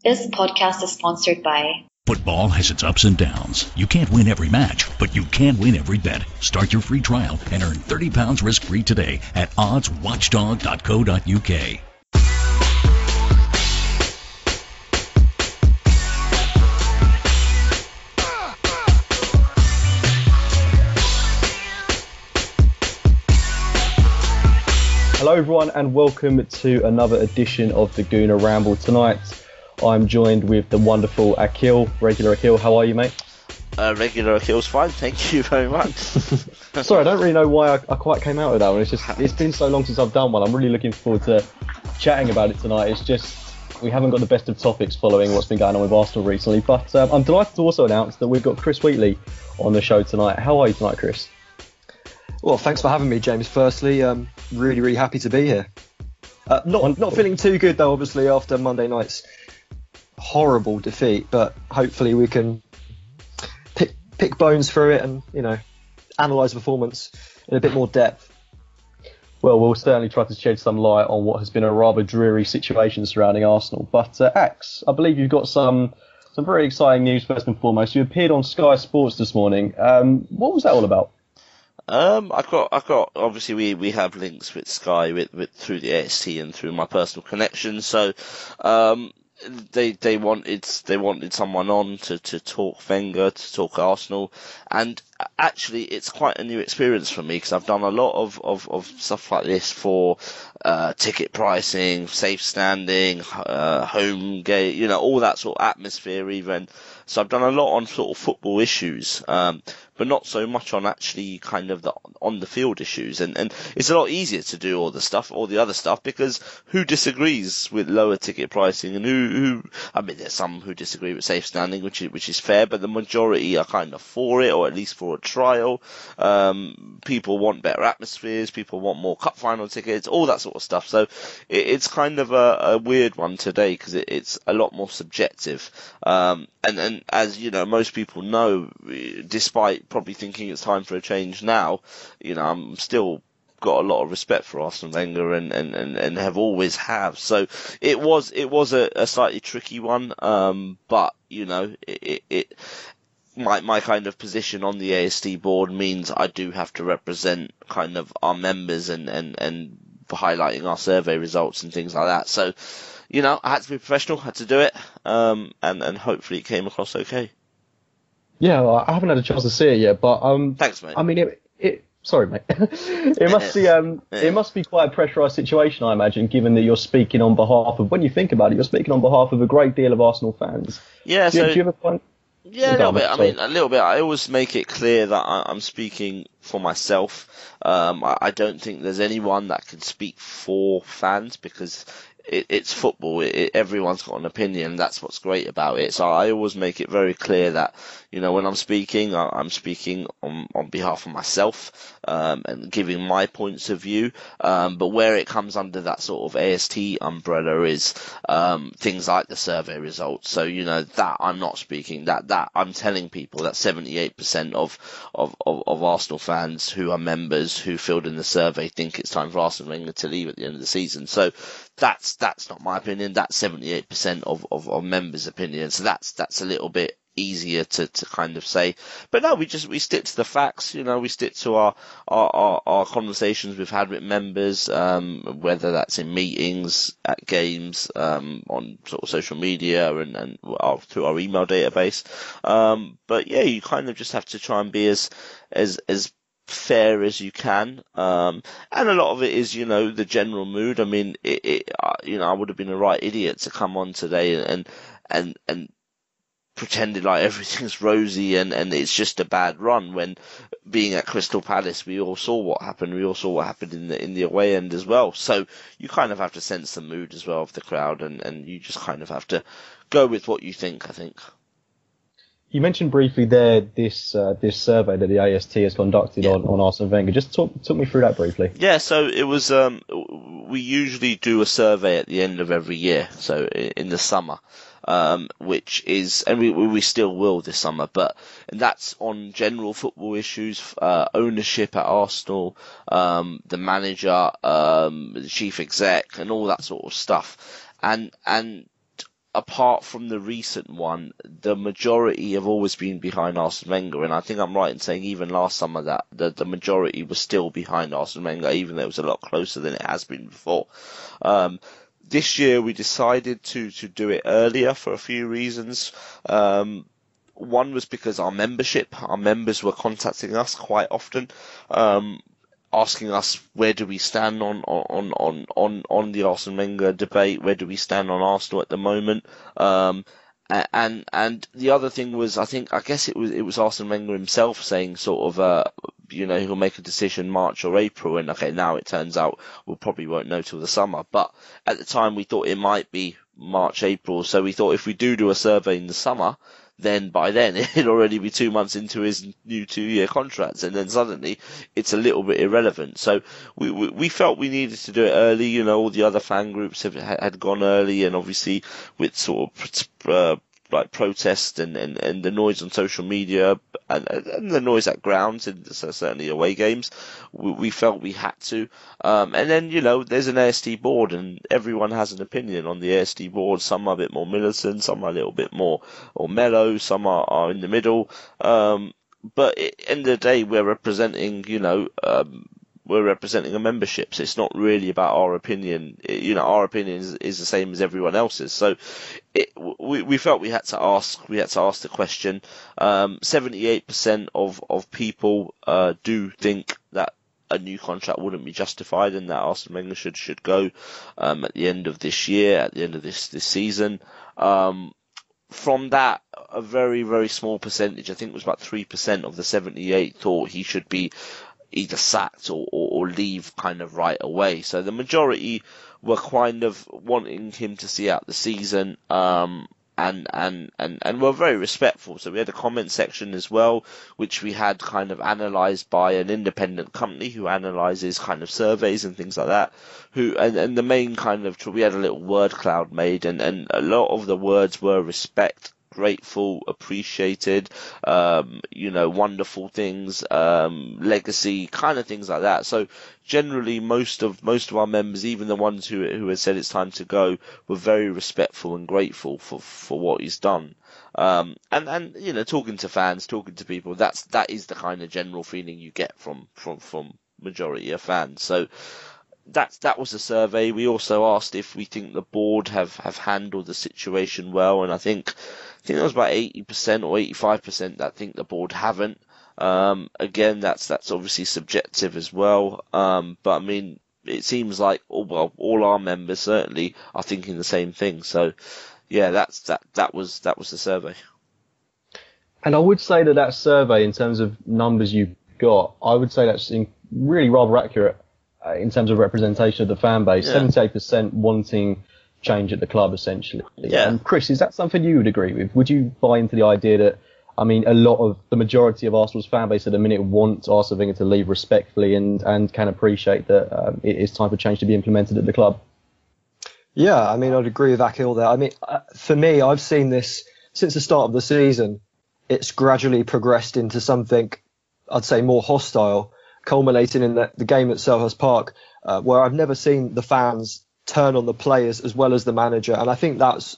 This podcast is sponsored by... Football has its ups and downs. You can't win every match, but you can win every bet. Start your free trial and earn £30 risk-free today at oddswatchdog.co.uk. Hello everyone and welcome to another edition of the Gooner Ramble. Tonight I'm joined with the wonderful Akhil, regular Akhil. How are you, mate? Regular Akhil's fine, thank you very much. Sorry, I don't really know why I quite came out with that one. It's been so long since I've done one. I'm really looking forward to chatting about it tonight. It's just we haven't got the best of topics following what's been going on with Arsenal recently. But I'm delighted to also announce that we've got Chris Wheatley on the show tonight. How are you tonight, Chris? Well, thanks for having me, James. Firstly, really happy to be here. Not feeling too good though, obviously, after Monday night's horrible defeat. But hopefully we can pick bones through it and analyse the performance in a bit more depth. Well, we'll certainly try to shed some light on what has been a rather dreary situation surrounding Arsenal. But Ax, I believe you've got some very exciting news. First and foremost, you appeared on Sky Sports this morning. What was that all about? I got obviously we have links with Sky with through the AST and through my personal connections. So they wanted someone on to talk Wenger, to talk Arsenal, and actually it's quite a new experience for me because I've done a lot of stuff like this for ticket pricing, safe standing, home gate, all that sort of atmosphere even. So I've done a lot on sort of football issues, but not so much on actually kind of the on the field issues. And it's a lot easier to do all the other stuff because who disagrees with lower ticket pricing and who I mean, there's some who disagree with safe standing, which is fair, but the majority are kind of for it, or at least for a trial. People want better atmospheres, people want more cup final tickets, all that sort of stuff. So it's kind of a weird one today because it's a lot more subjective. And as most people know, despite probably thinking it's time for a change now, I'm still got a lot of respect for Arsene Wenger and have always have. So it was a slightly tricky one, but my kind of position on the AST board means I do have to represent kind of our members and highlighting our survey results and things like that. So I had to be professional, had to do it, and hopefully it came across okay. Yeah, well, I haven't had a chance to see it yet, but thanks, mate. I mean, sorry, mate. It must be quite a pressurised situation, I imagine, given that you're speaking on behalf of. When you think about it, you're speaking on behalf of a great deal of Arsenal fans. Yeah. Do you ever find? Yeah, a little bit. I mean, a little bit. I always make it clear that I'm speaking for myself. I don't think there's anyone that can speak for fans because it's football. Everyone's got an opinion. That's what's great about it. So I always make it very clear that, when I'm speaking, I'm speaking on behalf of myself, and giving my points of view. But where it comes under that sort of AST umbrella is, things like the survey results. So, that I'm not speaking, that I'm telling people that 78% of Arsenal fans who are members who filled in the survey think it's time for Arsene Wenger to leave at the end of the season. So that's not my opinion. That's 78% of members' opinion. So that's a little bit easier to kind of say. But no, we stick to the facts. We stick to our conversations we've had with members, whether that's in meetings, at games, on sort of social media and through our email database. But yeah, you kind of just have to try and be as fair as you can, and a lot of it is the general mood. I mean, I would have been a right idiot to come on today and pretended like everything's rosy and it's just a bad run, when being at Crystal Palace we all saw what happened. We all saw what happened in the away end as well. So you kind of have to sense the mood as well of the crowd, and you just kind of have to go with what you think, I think. You mentioned briefly there this survey that the AST has conducted on Arsene Wenger. Just talk me through that briefly. Yeah, so it was we usually do a survey at the end of every year, so in the summer, which is, and we still will this summer, and that's on general football issues, ownership at Arsenal, the manager, the chief exec, and all that sort of stuff, and apart from the recent one, the majority have always been behind Arsene Wenger, and I think I'm right in saying even last summer that the majority was still behind Arsene Wenger, even though it was a lot closer than it has been before. This year we decided to do it earlier for a few reasons. One was because our members were contacting us quite often, asking us where do we stand on the Arsene Wenger debate, where do we stand on Arsenal at the moment, and the other thing was I guess it was Arsene Wenger himself saying sort of he'll make a decision March or April, and okay, now it turns out we probably won't know till the summer, but at the time we thought it might be March, April, so we thought if we do a survey in the summer, then by then it'd already be 2 months into his new 2-year contracts, and then suddenly it's a little bit irrelevant. So we felt we needed to do it early. All the other fan groups had gone early, and obviously with sort of like protest and the noise on social media and the noise at grounds and certainly away games, we felt we had to. And then, there's an ASD board and everyone has an opinion on the ASD board. Some are a bit more militant, some are a little bit more or mellow, some are in the middle. But at the end of the day, we're representing, we're representing a membership, so it's not really about our opinion. Our opinion is the same as everyone else's. So we felt we had to ask the question. 78% of people do think that a new contract wouldn't be justified and that Arsene Wenger should go at the end of this year, at the end of this season. From that, a very, very small percentage, I think it was about 3% of the 78 thought he should be either sacked or leave kind of right away. So the majority were kind of wanting him to see out the season, and were very respectful. So we had a comment section as well, which we had kind of analysed by an independent company who analyses kind of surveys and things like that. And the main kind of, we had a little word cloud made, and a lot of the words were respect, grateful, appreciated, wonderful things, legacy, kind of things like that. So generally, most of our members, even the ones who had said it's time to go, were very respectful and grateful for what he's done. And talking to fans, talking to people, that is the kind of general feeling you get from majority of fans. So that was the survey. We also asked if we think the board have handled the situation well, and I think there was about 80% or 85% that think the board haven't. Again, that's obviously subjective as well. But I mean, it seems like all our members certainly are thinking the same thing. So yeah, that was the survey. And I would say that survey, in terms of numbers you've got, I would say that's really rather accurate in terms of representation of the fan base. Yeah. 78% wanting change at the club, essentially. Yeah. And Chris, is that something you would agree with? Would you buy into the idea that, I mean, the majority of Arsenal's fan base at the minute want Arsene Wenger to leave respectfully and can appreciate that it is time for change to be implemented at the club? Yeah, I mean, I'd agree with Akhil there. I mean, for me, I've seen this since the start of the season. It's gradually progressed into something, I'd say, more hostile, culminating in the game at Selhurst Park, where I've never seen the fans turn on the players as well as the manager. And I think that's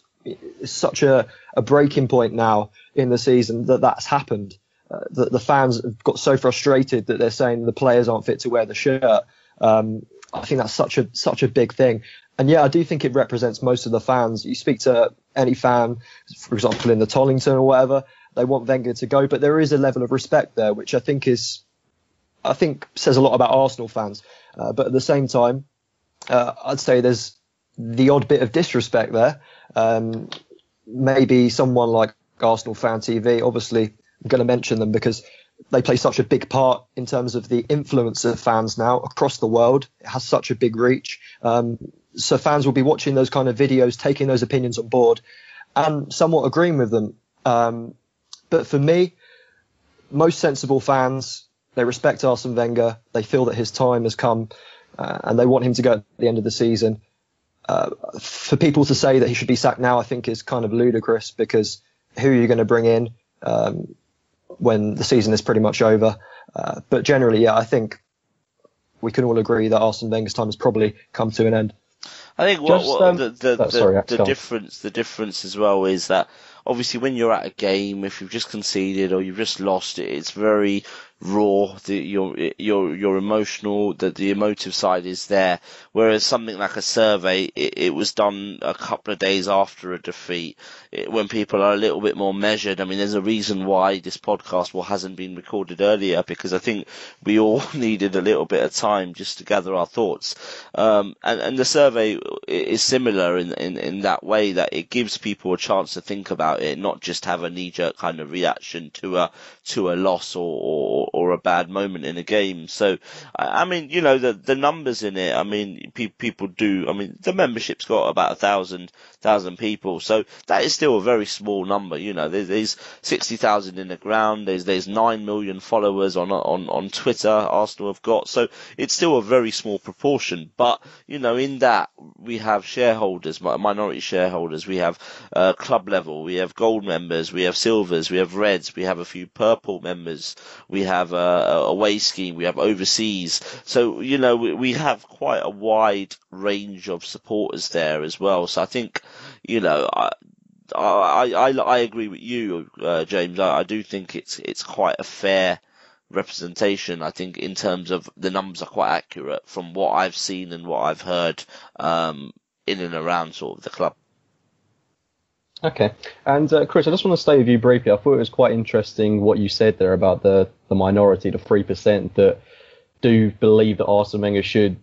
such a breaking point now in the season that's happened. That the fans have got so frustrated that they're saying the players aren't fit to wear the shirt. I think that's such a big thing. And yeah, I do think it represents most of the fans. You speak to any fan, for example, in the Tollington or whatever, they want Wenger to go, but there is a level of respect there, which I think says a lot about Arsenal fans. But at the same time, I'd say there's the odd bit of disrespect there. Maybe someone like Arsenal Fan TV, obviously I'm going to mention them because they play such a big part in terms of the influence of fans now across the world. It has such a big reach. So fans will be watching those kind of videos, taking those opinions on board and somewhat agreeing with them. But for me, most sensible fans, they respect Arsene Wenger. They feel that his time has come and they want him to go at the end of the season. For people to say that he should be sacked now, I think is kind of ludicrous, because who are you going to bring in when the season is pretty much over? But generally, yeah, I think we can all agree that Arsene Wenger's time has probably come to an end. I think the difference as well is that obviously when you're at a game, if you've just conceded or you've just lost it, it's very raw. Your emotional, the emotive side is there. Whereas something like a survey, it was done a couple of days after a defeat, when people are a little bit more measured. I mean, there's a reason why this podcast hasn't been recorded earlier, because I think we all needed a little bit of time just to gather our thoughts. And the survey is similar in that way, that it gives people a chance to think about it, not just have a knee-jerk kind of reaction to a loss or a bad moment in a game. So, I mean, you know, the numbers in it, I mean, people do, I mean, the membership's got about 1,000 people, so that is still a very small number. You know, there's 60,000 in the ground, there's 9 million followers on Twitter Arsenal have got, so it's still a very small proportion. But, you know, in that we have shareholders, minority shareholders, we have club level, we have gold members, we have silvers, we have reds, we have a few purple members, we have a away scheme, we have overseas. So, you know, we have quite a wide range of supporters there as well. So I think, you know, I agree with you, James. I do think it's quite a fair representation. I think in terms of the numbers are quite accurate from what I've seen and what I've heard in and around sort of the club. Okay. And Chris, I just want to stay with you briefly. I thought it was quite interesting what you said there about the minority, the 3% that do believe that Arsene Wenger should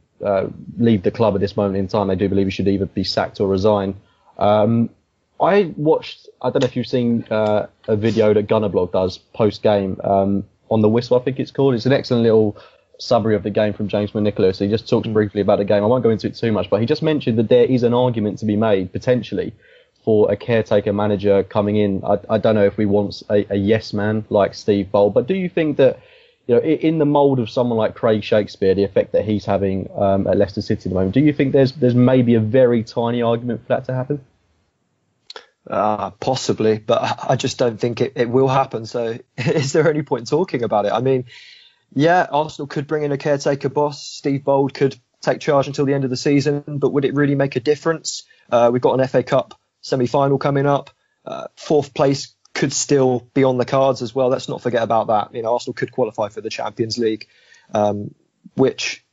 leave the club at this moment in time. They do believe he should either be sacked or resign. I watched, I don't know if you've seen a video that Gunner Blog does post-game on the whistle, I think it's called. It's an excellent little summary of the game from James McNicholas. He just talks briefly about the game. I won't go into it too much, but he just mentioned that there is an argument to be made, potentially, for a caretaker manager coming in. I don't know if we want a yes man like Steve Bold, but do you think that, you know, in the mould of someone like Craig Shakespeare, the effect that he's having at Leicester City at the moment, do you think there's maybe a very tiny argument for that to happen? Possibly, but I just don't think it will happen. So is there any point in talking about it? I mean, yeah, Arsenal could bring in a caretaker boss. Steve Bold could take charge until the end of the season, but would it really make a difference? We've got an FA Cup semi-final coming up. Fourth place could still be on the cards as well. Let's not forget about that. You know, Arsenal could qualify for the Champions League, which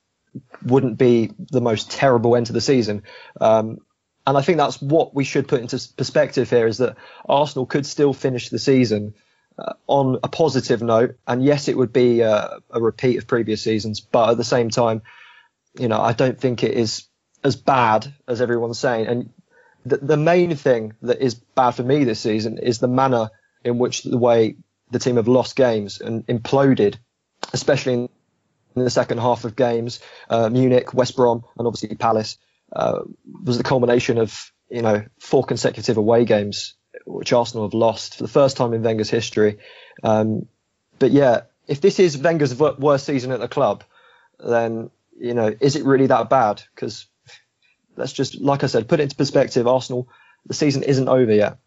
wouldn't be the most terrible end to the season. And I think that's what we should put into perspective here, is that Arsenal could still finish the season on a positive note. And yes, it would be a repeat of previous seasons, but at the same time, you know, I don't think it is as bad as everyone's saying. And the main thing that is bad for me this season is the manner in which the way the team have lost games and imploded, especially in the second half of games. Munich, West Brom, and obviously Palace was the culmination of, you know, 4 consecutive away games which Arsenal have lost for the first time in Wenger's history. But yeah, if this is Wenger's worst season at the club, then, you know, is it really that bad? Because let's just, like I said, put it into perspective. Arsenal, the season isn't over yet.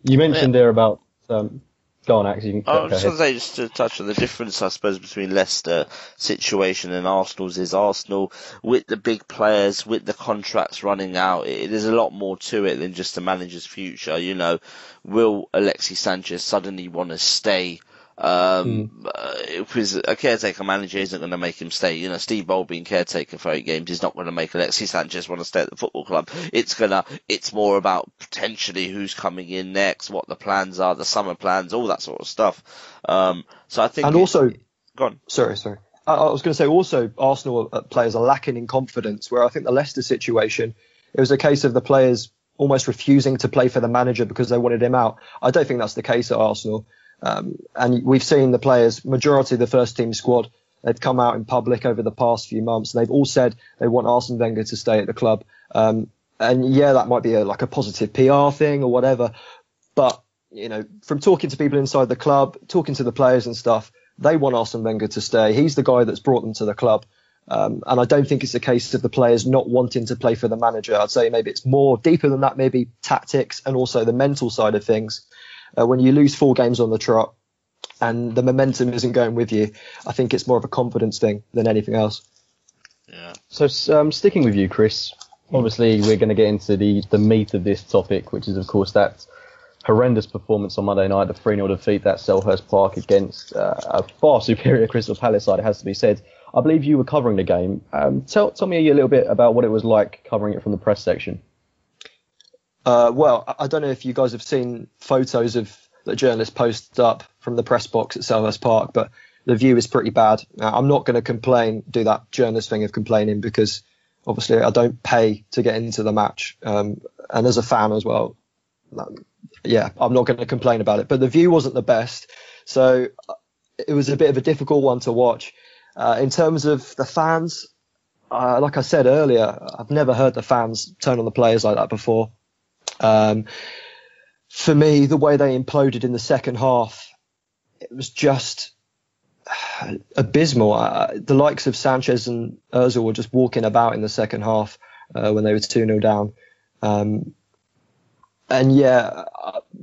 You mentioned there about go on, Akhil. I was just going to say, just to touch on the difference, I suppose, between Leicester situation and Arsenal's, is Arsenal, with the big players, with the contracts running out, there's a lot more to it than just the manager's future. You know, will Alexis Sanchez suddenly want to stay? Because a caretaker manager isn't going to make him stay. You know, Steve Bold being caretaker for 8 games is not going to make Alexis Sanchez want to stay at the football club. It's more about potentially who's coming in next, what the plans are, the summer plans, all that sort of stuff. So I think. And also, go on. Sorry. I was going to say also Arsenal players are lacking in confidence, where I think the Leicester situation, it was a case of the players almost refusing to play for the manager because they wanted him out. I don't think that's the case at Arsenal. And we've seen the players, majority of the first team squad, they've come out in public over the past few months, and they've all said they want Arsene Wenger to stay at the club. And yeah, that might be like a positive PR thing or whatever. But, you know, from talking to people inside the club, talking to the players and stuff, they want Arsene Wenger to stay. He's the guy that's brought them to the club. And I don't think it's a case of the players not wanting to play for the manager. I'd say maybe it's more deeper than that, maybe tactics and also the mental side of things. When you lose 4 games on the trot and the momentum isn't going with you, I think it's more of a confidence thing than anything else. Yeah. So sticking with you, Chris, Obviously, we're going to get into the meat of this topic, which is, of course, that horrendous performance on Monday night, the 3-0 defeat at Selhurst Park against a far superior Crystal Palace side, it has to be said. I believe you were covering the game. Tell me a little bit about what it was like covering it from the press section. Well, I don't know if you guys have seen photos of the journalists posted up from the press box at Selhurst Park, but the view is pretty bad. I'm not going to do that journalist thing of complaining, because obviously I don't pay to get into the match. And as a fan as well, I'm not going to complain about it. But the view wasn't the best, so it was a bit of a difficult one to watch. In terms of the fans, like I said earlier, I've never heard the fans turn on the players like that before. For me, the way they imploded in the second half, it was just abysmal. The likes of Sanchez and Ozil were just walking about in the second half when they were 2-0 down.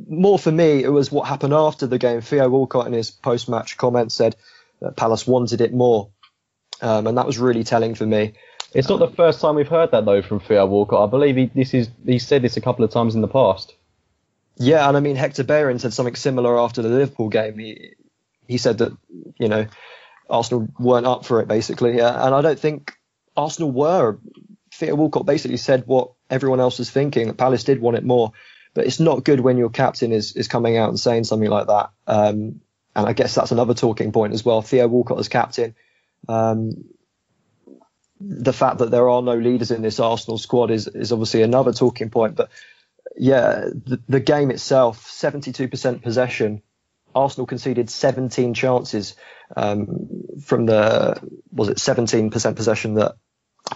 More for me, it was what happened after the game. Theo Walcott in his post-match comments said that Palace wanted it more, and that was really telling for me. It's not the first time we've heard that, though, from Theo Walcott. I believe he said this a couple of times in the past. Yeah, and I mean, Hector Bellerin said something similar after the Liverpool game. He said that, Arsenal weren't up for it, basically. And I don't think Arsenal were. Theo Walcott basically said what everyone else was thinking, that Palace did want it more. But it's not good when your captain is coming out and saying something like that. And I guess that's another talking point as well. Theo Walcott as captain. The fact that there are no leaders in this Arsenal squad is obviously another talking point. But yeah, the game itself, 72% possession. Arsenal conceded 17 chances from the 17% possession that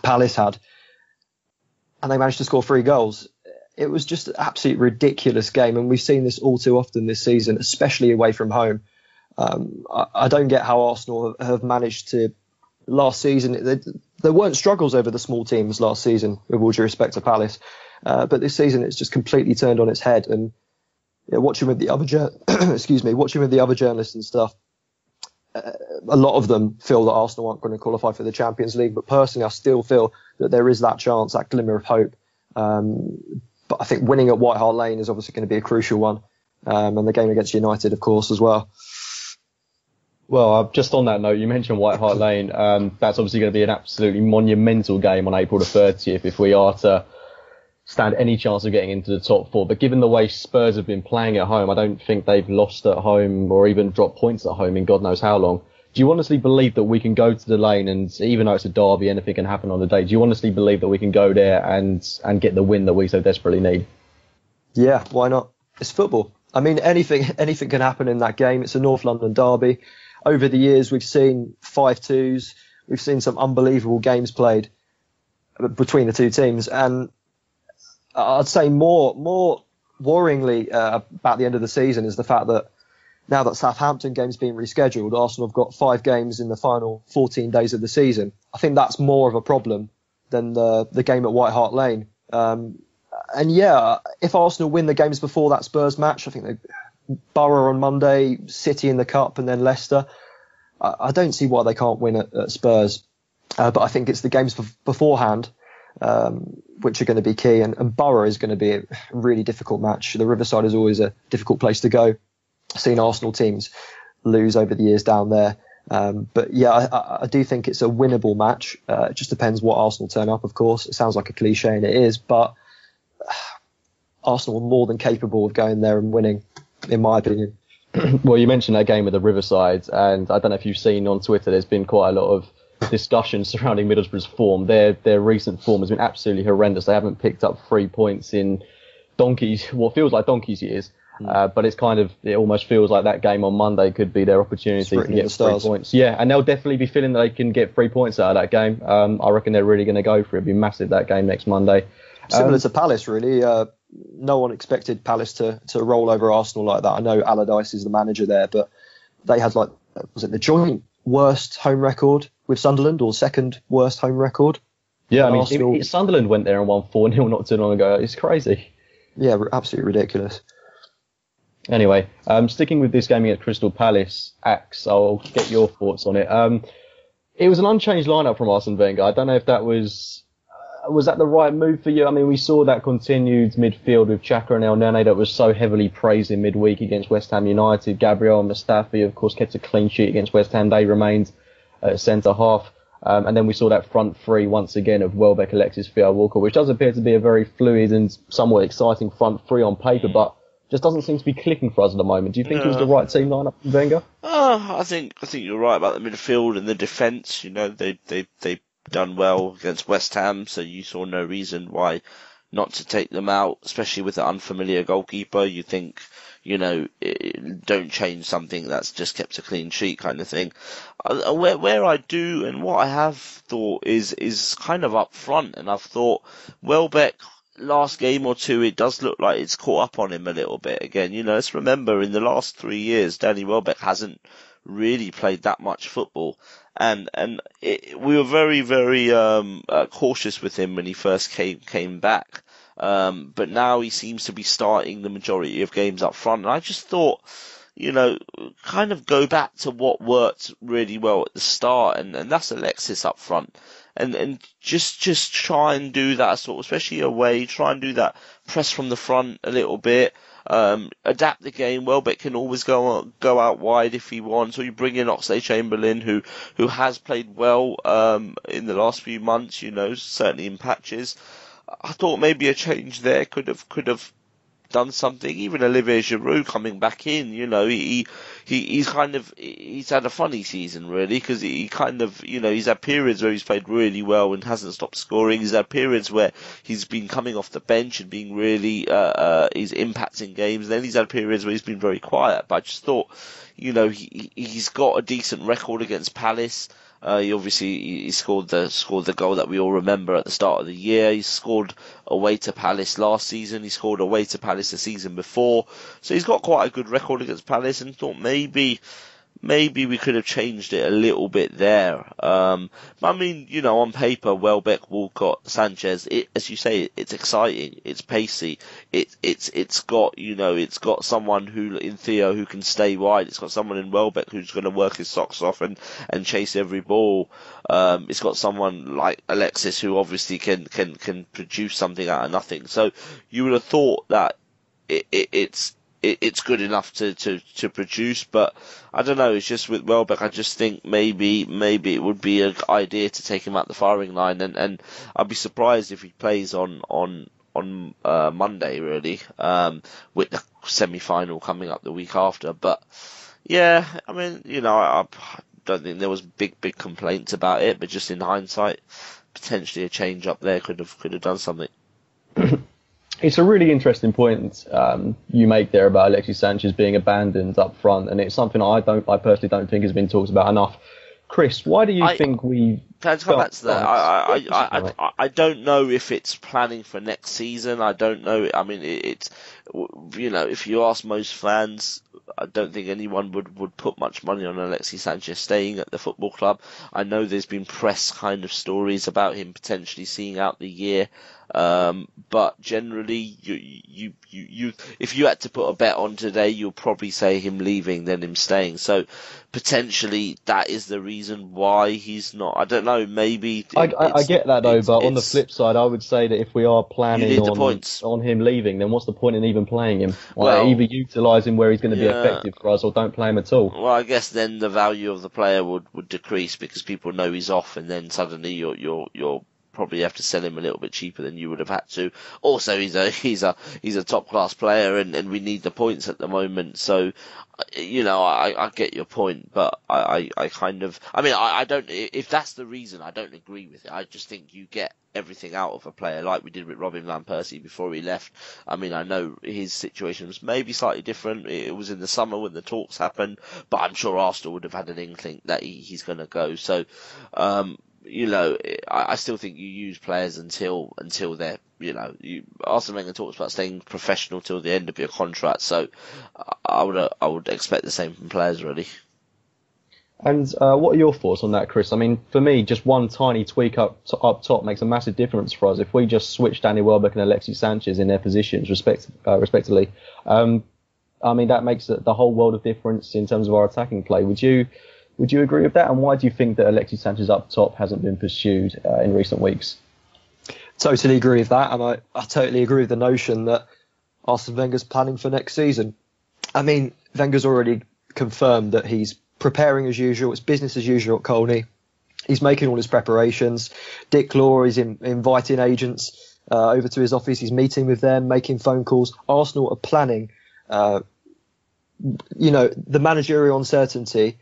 Palace had. And they managed to score 3 goals. It was just an absolutely ridiculous game. And we've seen this all too often this season, especially away from home. I don't get how Arsenal have managed to, last season, there weren't struggles over the small teams last season, with all due respect to Palace. But this season, it's just completely turned on its head. And watching with the other journalists and stuff, a lot of them feel that Arsenal aren't going to qualify for the Champions League. But personally, I still feel that there is that chance, that glimmer of hope. But I think winning at White Hart Lane is obviously going to be a crucial one. And the game against United, of course, as well. Well, just on that note, you mentioned White Hart Lane. That's obviously going to be an absolutely monumental game on April the 30th if we are to stand any chance of getting into the top 4. But given the way Spurs have been playing at home, I don't think they've lost at home or even dropped points at home in God knows how long. Do you honestly believe that we can go to the Lane, and even though it's a derby, anything can happen on the day, do you honestly believe that we can go there and get the win that we so desperately need? Yeah, why not? It's football. I mean, anything can happen in that game. It's a North London derby. Over the years, we've seen 5-2s. We've seen some unbelievable games played between the two teams. And I'd say more worryingly about the end of the season is the fact that now that Southampton game's been rescheduled, Arsenal have got 5 games in the final 14 days of the season. I think that's more of a problem than the game at White Hart Lane. And yeah, if Arsenal win the games before that Spurs match, I think they Borough on Monday, City in the Cup, and then Leicester. I don't see why they can't win at Spurs. But I think it's the games beforehand which are going to be key. And Borough is going to be a really difficult match. The Riverside is always a difficult place to go. I've seen Arsenal teams lose over the years down there. But yeah, I do think it's a winnable match. It just depends what Arsenal turn up, of course. It sounds like a cliche, and it is. But Arsenal are more than capable of going there and winning, in my opinion. Well, you mentioned that game with the Riverside, and I don't know if you've seen on Twitter, there's been quite a lot of discussion surrounding Middlesbrough's form. Their recent form has been absolutely horrendous. They haven't picked up 3 points in what feels like donkey's years. But it's it almost feels like that game on Monday could be their opportunity to get 3 points. Yeah, and they'll definitely be feeling that they can get 3 points out of that game. I reckon they're really going to go for it. It'll be massive, that game next Monday. Similar to Palace, really. No one expected Palace to roll over Arsenal like that. I know Allardyce is the manager there, but they had was it the joint worst home record with Sunderland, or second worst home record? Yeah, I mean, Sunderland went there and won 4-0 not too long ago. It's crazy. Yeah, absolutely ridiculous. Anyway, sticking with this game against Crystal Palace, Axe, I'll get your thoughts on it. It was an unchanged lineup from Arsene Wenger. I don't know if that was Was that the right move for you? I mean, we saw that continued midfield with Xhaka and El Nene that was so heavily praised in midweek against West Ham United. Gabriel and Mustafi, of course, kept a clean sheet against West Ham. They remained at centre-half. And then we saw that front three once again of Welbeck, Alexis, Theo Walker, which does appear to be a very fluid and somewhat exciting front three on paper, but just doesn't seem to be clicking for us at the moment. Do you think it was the right team lineup from Wenger? I think you're right about the midfield and the defence. They done well against West Ham, so you saw no reason why not to take them out, especially with the unfamiliar goalkeeper. You think, don't change something that's just kept a clean sheet kind of thing. Where I do, and what I have thought is kind of up front, and I've thought Welbeck, last game or two, it does look like it's caught up on him a little bit again. Let's remember, in the last 3 years, Danny Welbeck hasn't really played that much football. And we were very, very cautious with him when he first came back. But now he seems to be starting the majority of games up front. And I just thought, kind of go back to what worked really well at the start, and that's Alexis up front. And just try and do that sort of, especially away, try and do that press from the front a little bit. Adapt the game. Welbeck can always go out wide if he wants, or you bring in Oxlade-Chamberlain, who has played well in the last few months, certainly in patches. I thought maybe a change there could have done something. Even Olivier Giroud coming back in, he's had a funny season really, because he kind of, he's had periods where he's played really well and hasn't stopped scoring. He's had periods where he's been coming off the bench and being really he's impacting games. Then he's had periods where he's been very quiet. But I just thought, he's got a decent record against Palace. He scored the goal that we all remember at the start of the year. He scored away to Palace last season. He scored away to Palace the season before. So he's got quite a good record against Palace, and thought maybe we could have changed it a little bit there. I mean, on paper, Welbeck, Walcott, Sanchez, as you say, it's exciting, it's pacey, it's got someone who, in Theo, who can stay wide. It's got someone in Welbeck who's going to work his socks off and chase every ball. It's got someone like Alexis who obviously can produce something out of nothing. So you would have thought that it's good enough to produce, but I don't know. It's just with Welbeck, I just think maybe it would be an idea to take him out the firing line, and I'd be surprised if he plays on Monday really, with the semi-final coming up the week after. But yeah, I mean, I don't think there was big complaints about it, but just in hindsight, potentially a change up there could have done something. It's a really interesting point you make there about Alexis Sanchez being abandoned up front, and it's something I personally don't think has been talked about enough. Chris, why do you think we? Can I come back to that? I don't know if it's planning for next season. I don't know. I mean, it's if you ask most fans, I don't think anyone would put much money on Alexis Sanchez staying at the football club. I know there's been press kind of stories about him potentially seeing out the year. But generally, you if you had to put a bet on today, you'll probably say him leaving than him staying. So potentially that is the reason why he's not. I don't know. Maybe I get that though, but on the flip side, I would say that if we are planning on him leaving, then what's the point in even playing him? Either utilise him where he's going to be effective for us, or don't play him at all. Well, I guess then the value of the player would decrease, because people know he's off, and then suddenly you're probably have to sell him a little bit cheaper than you would have had to. Also, he's a top class player, and we need the points at the moment. So, I get your point, but I don't. If that's the reason, I don't agree with it. I just think you get everything out of a player, like we did with Robin van Persie before he left. I mean, I know his situation was maybe slightly different. It was in the summer when the talks happened, but I'm sure Arsenal would have had an inkling that he's going to go. So, I still think you use players until they're, Arsene Wenger talks about staying professional till the end of your contract. So I would expect the same from players, really. And what are your thoughts on that, Chris? I mean, for me, just one tiny tweak up top makes a massive difference for us. If we just switch Danny Welbeck and Alexis Sanchez in their positions, respectively, I mean, that makes the whole world of difference in terms of our attacking play. Would you agree with that? And why do you think that Alexis Sanchez up top hasn't been pursued in recent weeks? Totally agree with that, and I totally agree with the notion that Arsene Wenger's planning for next season. I mean, Wenger's already confirmed that he's preparing as usual. It's business as usual at Colney. He's making all his preparations. Dick Law is inviting agents over to his office. He's meeting with them, making phone calls. Arsenal are planning. The managerial uncertainty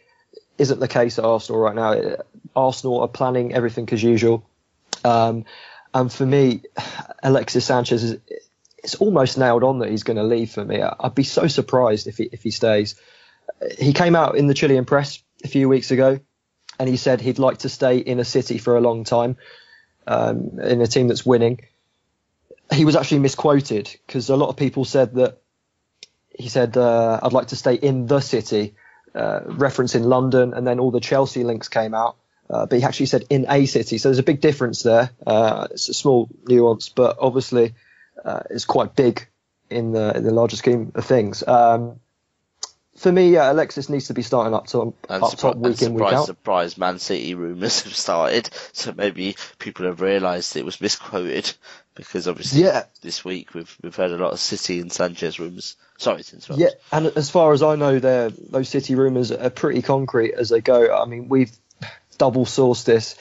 isn't the case at Arsenal right now. Arsenal are planning everything as usual. And for me, Alexis Sanchez it's almost nailed on that he's going to leave for me. I'd be so surprised if he stays. He came out in the Chilean press a few weeks ago and he said he'd like to stay in a city for a long time, in a team that's winning. He was actually misquoted because a lot of people said that he said, I'd like to stay in the city, referencing London, and then all the Chelsea links came out. But he actually said in a city. So there's a big difference there. It's a small nuance, but obviously it's quite big in the larger scheme of things. For me, Alexis needs to be starting up top week in, week out. Surprise, Man City rumours have started, so maybe people have realised it was misquoted, because obviously this week we've heard a lot of City and Sanchez rumours. Sorry to interrupt. Yeah, and as far as I know, those City rumours are pretty concrete as they go. I mean, we've double sourced this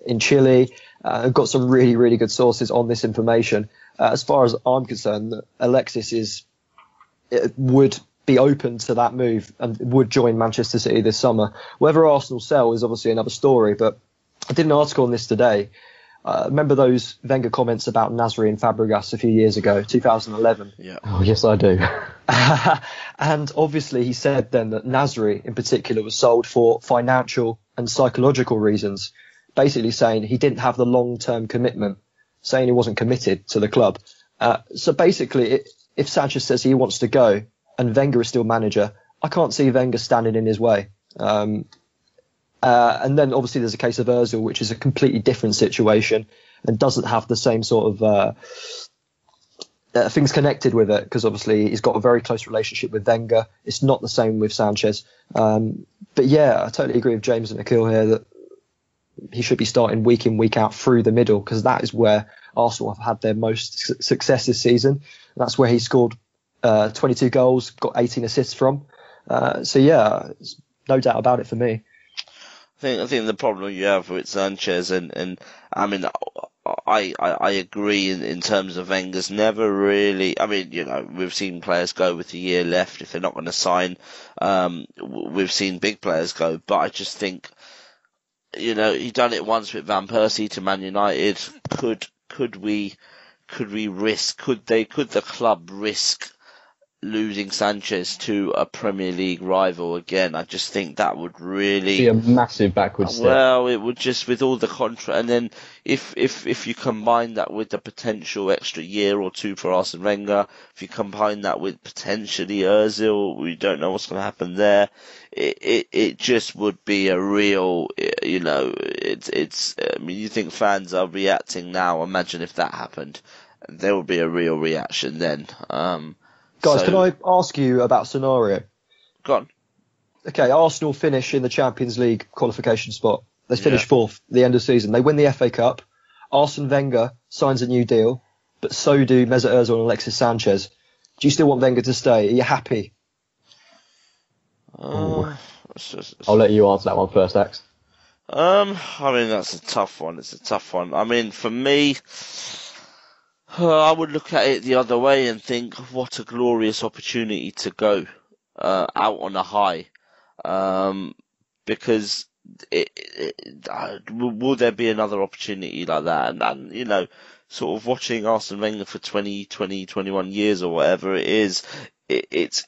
in Chile. I've got some really, really good sources on this information. As far as I'm concerned, Alexis would be open to that move and would join Manchester City this summer. Whether Arsenal sell is obviously another story, but I did an article on this today. Remember those Wenger comments about Nasri and Fabregas a few years ago, 2011? Yeah. Oh, yes, I do. And obviously he said then that Nasri in particular was sold for financial and psychological reasons, basically saying he didn't have the long-term commitment, saying he wasn't committed to the club. So basically, if Sanchez says he wants to go and Wenger is still manager, I can't see Wenger standing in his way. And then obviously there's a case of Ozil, which is a completely different situation and doesn't have the same sort of things connected with it, because obviously he's got a very close relationship with Wenger. It's not the same with Sanchez. But yeah, I totally agree with James and Akhil here that he should be starting week in, week out through the middle, because that is where Arsenal have had their most success this season. That's where he scored 22 goals, got 18 assists from. So yeah, no doubt about it for me. I think the problem you have with Sanchez, and I mean, I agree in terms of Wenger's never really. I mean, we've seen players go with a year left if they're not going to sign. We've seen big players go, but I just think, he done it once with Van Persie to Man United. Could the club risk losing Sanchez to a Premier League rival again? I just think that would really be a massive backward step. Well, it would just, with all the contract, and then if you combine that with the potential extra year or two for Arsene Wenger, if you combine that with potentially Ozil, we don't know what's going to happen there. It just would be a real, it's. I mean, you think fans are reacting now? Imagine if that happened, there would be a real reaction then. Guys, can I ask you about scenario? Go on. Okay, Arsenal finish in the Champions League qualification spot. They finish fourth at the end of the season. They win the FA Cup. Arsene Wenger signs a new deal, but so do Mesut Ozil and Alexis Sanchez. Do you still want Wenger to stay? Are you happy? I'll let you answer that one first, Ax. I mean, that's a tough one. It's a tough one. I mean, for me, I would look at it the other way and think, what a glorious opportunity to go out on a high. Because will there be another opportunity like that? And sort of watching Arsene Wenger for 21 years or whatever it is,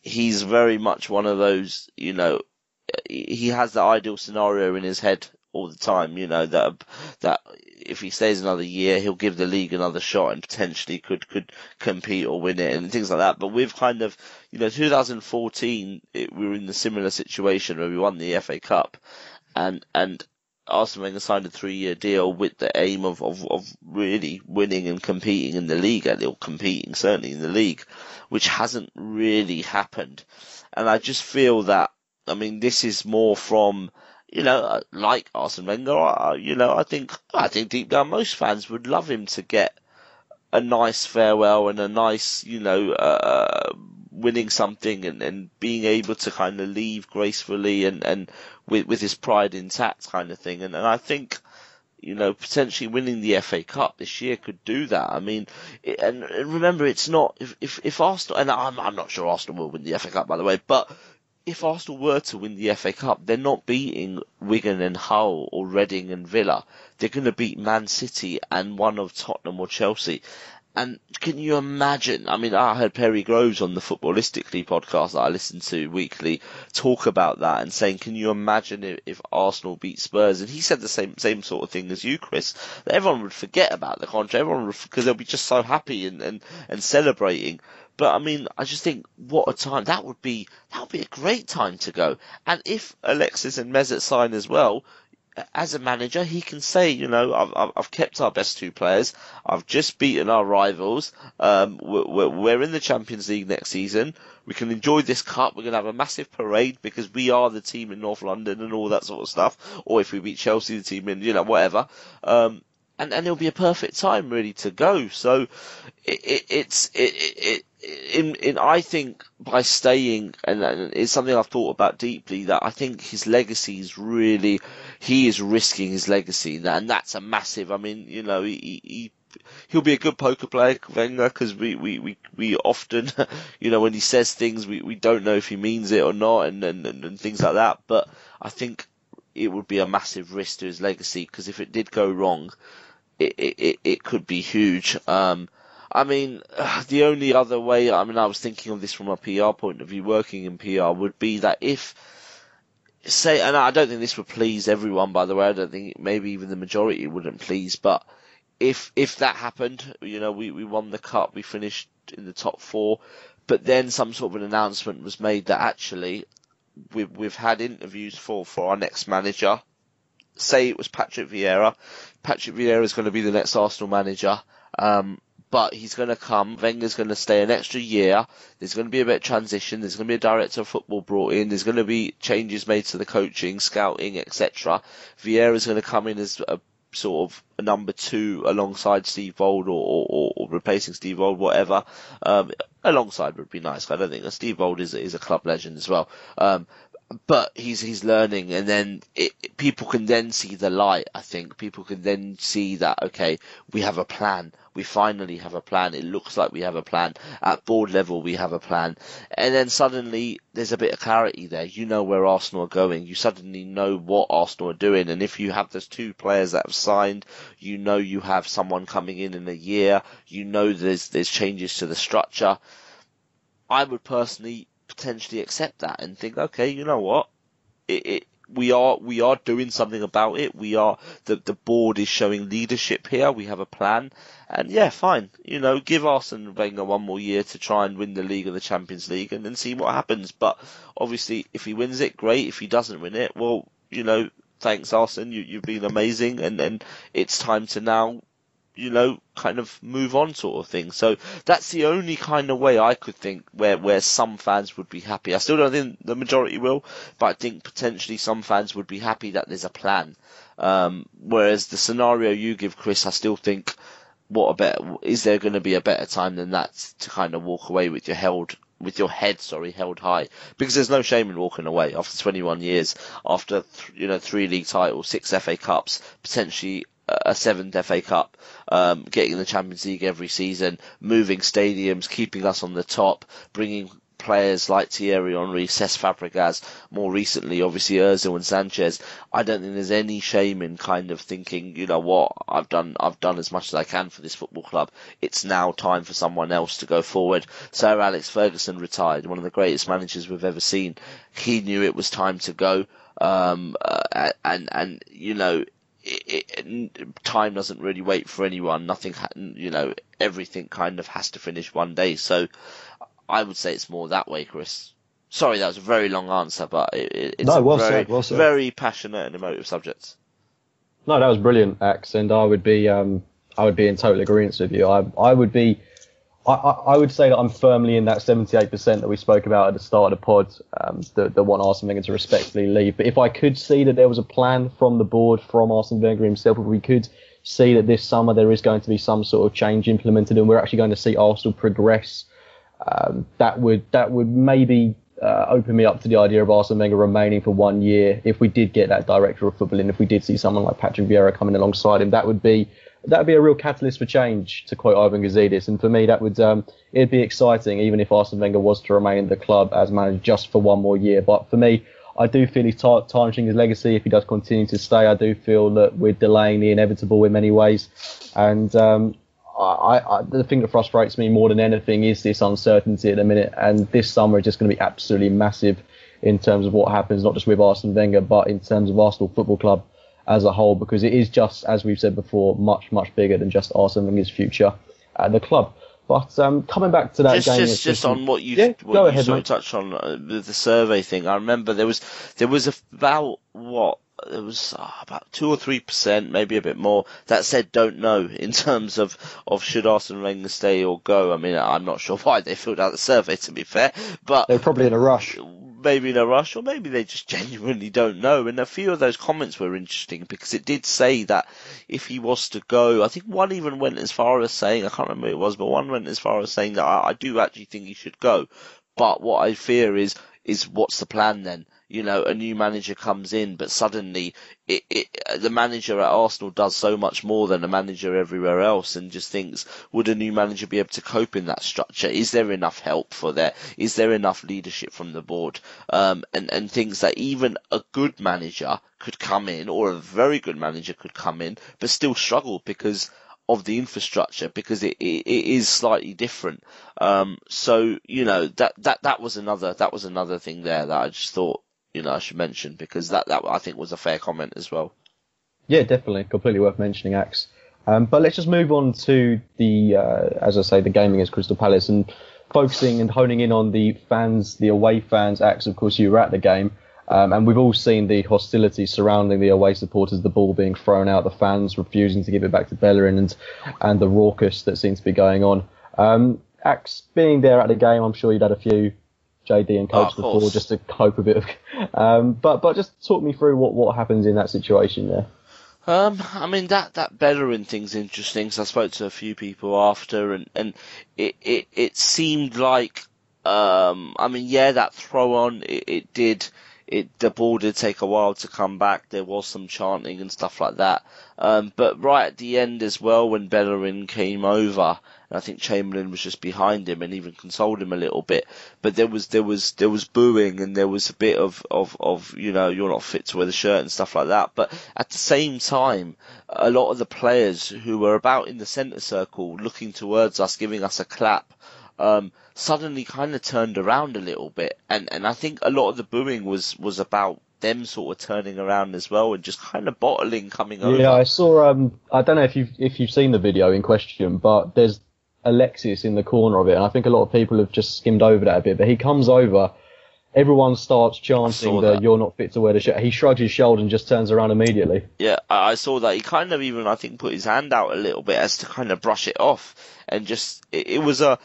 he's very much one of those, he has the ideal scenario in his head all the time, that if he stays another year, he'll give the league another shot and potentially could compete or win it and things like that. But we've kind of, 2014, we were in a similar situation where we won the FA Cup, and Arsene Wenger signed a 3-year deal with the aim of really winning and competing in the league, or competing certainly in the league, which hasn't really happened. And I just feel that, I mean, this is more from like Arsene Wenger, I think deep down most fans would love him to get a nice farewell and a nice, winning something and being able to kind of leave gracefully and with his pride intact kind of thing. And I think, potentially winning the FA Cup this year could do that. I mean, and remember, it's not, if Arsenal, and I'm not sure Arsenal will win the FA Cup, by the way, but if Arsenal were to win the FA Cup, they're not beating Wigan and Hull or Reading and Villa. They're going to beat Man City and one of Tottenham or Chelsea. And can you imagine? I mean, I heard Perry Groves on the Footballistically podcast that I listen to weekly talk about that and saying, can you imagine if Arsenal beat Spurs? And he said the same sort of thing as you, Chris, that everyone would forget about the contract, because they'll be just so happy and celebrating. But I mean, I just think what a time that would be a great time to go. And if Alexis and Mesut sign as well, as a manager, he can say, I've kept our best two players. I've just beaten our rivals. We're in the Champions League next season. We can enjoy this cup. We're going to have a massive parade because we are the team in North London and all that sort of stuff. Or if we beat Chelsea, the team in, whatever. And it'll be a perfect time really to go. So I think by staying, and it's something I've thought about deeply, that I think his legacy is really, he is risking his legacy, and that's a massive. I mean, he'll be a good poker player, Wenger, because we often, when he says things, we don't know if he means it or not, and things like that. But I think it would be a massive risk to his legacy, because if it did go wrong, it could be huge. I mean, the only other way, I was thinking of this from a PR point of view, working in PR, would be that and I don't think this would please everyone, by the way, I don't think maybe even the majority wouldn't please, but if that happened, we won the cup, we finished in the top 4, but then some sort of an announcement was made that actually we've had interviews for our next manager. Say it was Patrick Vieira. Patrick Vieira is going to be the next Arsenal manager. But he's going to come. Wenger's going to stay an extra year. There's going to be a bit of transition. There's going to be a director of football brought in. There's going to be changes made to the coaching, scouting, etc. Vieira's going to come in as a sort of a number 2 alongside Steve Bold or replacing Steve Bold, whatever. Alongside would be nice. I don't think Steve Bold is a club legend as well. But he's learning, and then people can then see the light. I think people can then see that, okay, we have a plan. We finally have a plan. It looks like we have a plan. At board level, we have a plan. And then suddenly there's a bit of clarity there. You know where Arsenal are going. You suddenly know what Arsenal are doing. And if you have those 2 players that have signed, you have someone coming in a year. There's changes to the structure. I would personally potentially accept that and think, okay, you know what, we are doing something about it. We are the board is showing leadership here. We have a plan, and yeah, fine. Give Arsene Wenger one more year to try and win the league or the Champions League, and then see what happens. But obviously, if he wins it, great. If he doesn't win it, well, thanks, Arsene. You've been amazing, and it's time to now, kind of move on, sort of thing. So that's the only kind of way I could think where some fans would be happy. I still don't think the majority will, but I think potentially some fans would be happy that there's a plan. Whereas the scenario you give, Chris, I still think, is there going to be a better time than that to kind of walk away with your head held high? Because there's no shame in walking away after 21 years, after 3 league titles, 6 FA Cups, potentially a 7th FA Cup, getting the Champions League every season, moving stadiums, keeping us on the top, bringing players like Thierry Henry, Cesc Fabregas, more recently obviously Ozil and Sanchez. I don't think there's any shame in kind of thinking, you know what, I've done as much as I can for this football club. It's now time for someone else to go forward. Sir Alex Ferguson retired, one of the greatest managers we've ever seen. He knew it was time to go, and time doesn't really wait for anyone. Everything kind of has to finish one day. So I would say it's more that way, Chris. Sorry, that was a very long answer, but it's very passionate and emotive subject. No, that was brilliant, Ax, and I would be in total agreement with you. I would say that I'm firmly in that 78% that we spoke about at the start of the pod, that want Arsene Wenger to respectfully leave. But if I could see that there was a plan from the board, from Arsene Wenger himself, if we could see that this summer there is going to be some sort of change implemented and we're actually going to see Arsenal progress, that would maybe open me up to the idea of Arsene Wenger remaining for 1 year. If we did get that director of football in, if we did see someone like Patrick Vieira coming alongside him, that would be a real catalyst for change, to quote Ivan Gazidis. And for me, that would it'd be exciting, even if Arsene Wenger was to remain in the club as manager just for 1 more year. But for me, I do feel he's tarnishing his legacy if he does continue to stay. I do feel that we're delaying the inevitable in many ways. And the thing that frustrates me more than anything is this uncertainty at the minute. And this summer is just going to be absolutely massive in terms of what happens, not just with Arsene Wenger, but in terms of Arsenal Football Club as a whole, because it is just, as we've said before, much, much bigger than just Arsene Wenger's future at the club. But coming back to that game, just on what you touched on the survey thing. I remember there was about 2 or 3%, maybe a bit more, that said don't know in terms of should Arsene Wenger stay or go. I mean, I'm not sure why they filled out the survey, to be fair, but they're probably in a rush. Maybe in a rush, or maybe they just genuinely don't know. And a few of those comments were interesting because it did say that if he was to go, I think one even went as far as saying, I can't remember who it was, but one went as far as saying that I do actually think he should go. But what I fear is what's the plan then? You know, a new manager comes in, but suddenly the manager at Arsenal does so much more than a manager everywhere else, and just thinks, would a new manager be able to cope in that structure? Is there enough help for that? Is there enough leadership from the board? And things that even a good manager could come in, or a very good manager could come in, but still struggle because of the infrastructure, because it is slightly different. So, you know, that was another thing there that I just thought, you know, I should mention, because that I think was a fair comment as well. Yeah, definitely. Completely worth mentioning, Axe. But let's just move on to the, as I say, the game against Crystal Palace, and focusing and honing in on the fans, the away fans. Axe, of course, you were at the game. And we've all seen the hostility surrounding the away supporters, the ball being thrown out, the fans refusing to give it back to Bellerin, and the raucous that seems to be going on. Axe, being there at the game, I'm sure you'd had a few JD and coach before, just to cope a bit of. But just talk me through what happens in that situation there. I mean, that Bellerin thing's interesting. So I spoke to a few people after, and it seemed like, I mean, yeah, that throw on, the ball did take a while to come back. There was some chanting and stuff like that. But right at the end as well, when Bellerin came over, and I think Chamberlain was just behind him and even consoled him a little bit. But there was booing, and there was a bit of, you know, you're not fit to wear the shirt and stuff like that. But at the same time, a lot of the players who were about in the centre circle looking towards us, giving us a clap, suddenly kind of turned around a little bit, and I think a lot of the booing was about them sort of turning around as well, and just kind of bottling coming over. Yeah, I saw. I don't know if you've seen the video in question, but there's Alexis in the corner of it, and I think a lot of people have just skimmed over that a bit. But he comes over, everyone starts chanting that you're not fit to wear the shirt. He shrugs his shoulder and just turns around immediately. Yeah, I saw that. He kind of even, I think, put his hand out a little bit as to kind of brush it off, and just it was a.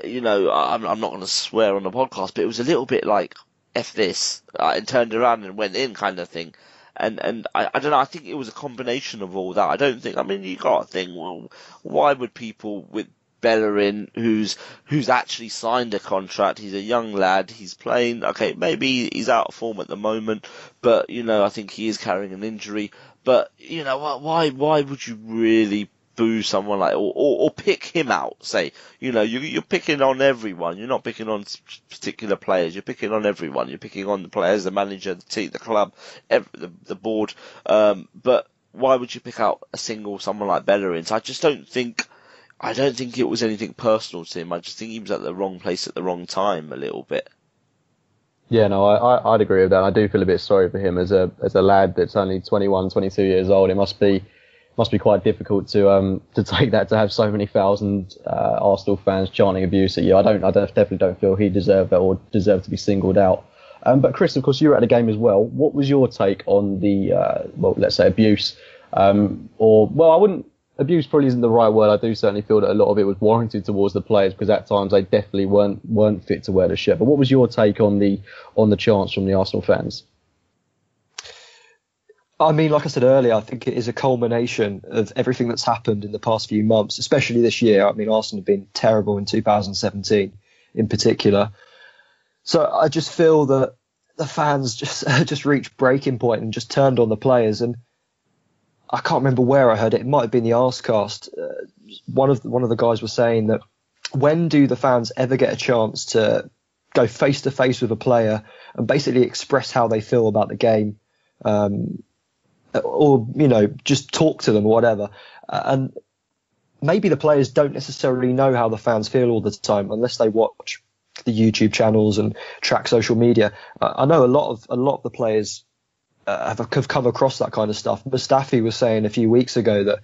You know, I'm not going to swear on the podcast, but it was a little bit like F this, and turned around and went in kind of thing. And I don't know, I think it was a combination of all that. I don't think, I mean, you got to think, well, why would people with Bellerin, who's actually signed a contract, he's a young lad, he's playing, okay, maybe he's out of form at the moment, but, you know, I think he is carrying an injury. But, you know, why would you really boo someone like, or pick him out, say, you know, you're picking on everyone, you're not picking on particular players, you're picking on everyone, you're picking on the players, the manager, the team, the club, the board, but why would you pick out someone like Bellerin? So I don't think it was anything personal to him. I just think he was at the wrong place at the wrong time a little bit. Yeah, no, I'd agree with that. I do feel a bit sorry for him as a lad that's only 21, 22 years old. It must be quite difficult to take that, to have so many thousand Arsenal fans chanting abuse at you. I definitely don't feel he deserved that or deserved to be singled out. But Chris, of course, you were at the game as well. What was your take on the let's say abuse, I abuse probably isn't the right word. I do certainly feel that a lot of it was warranted towards the players because at times they definitely weren't fit to wear the shirt. But what was your take on the chants from the Arsenal fans? I mean, like I said earlier, I think it is a culmination of everything that's happened in the past few months, especially this year. I mean, Arsenal have been terrible in 2017 in particular. So I just feel that the fans just reached breaking point and just turned on the players. And I can't remember where I heard it. It might have been the Arsecast. One of the guys was saying that when do the fans ever get a chance to go face to face with a player and basically express how they feel about the game? Or, just talk to them or whatever. And maybe the players don't necessarily know how the fans feel all the time unless they watch the YouTube channels and track social media. I know a lot of the players have come across that kind of stuff. Mustafi was saying a few weeks ago that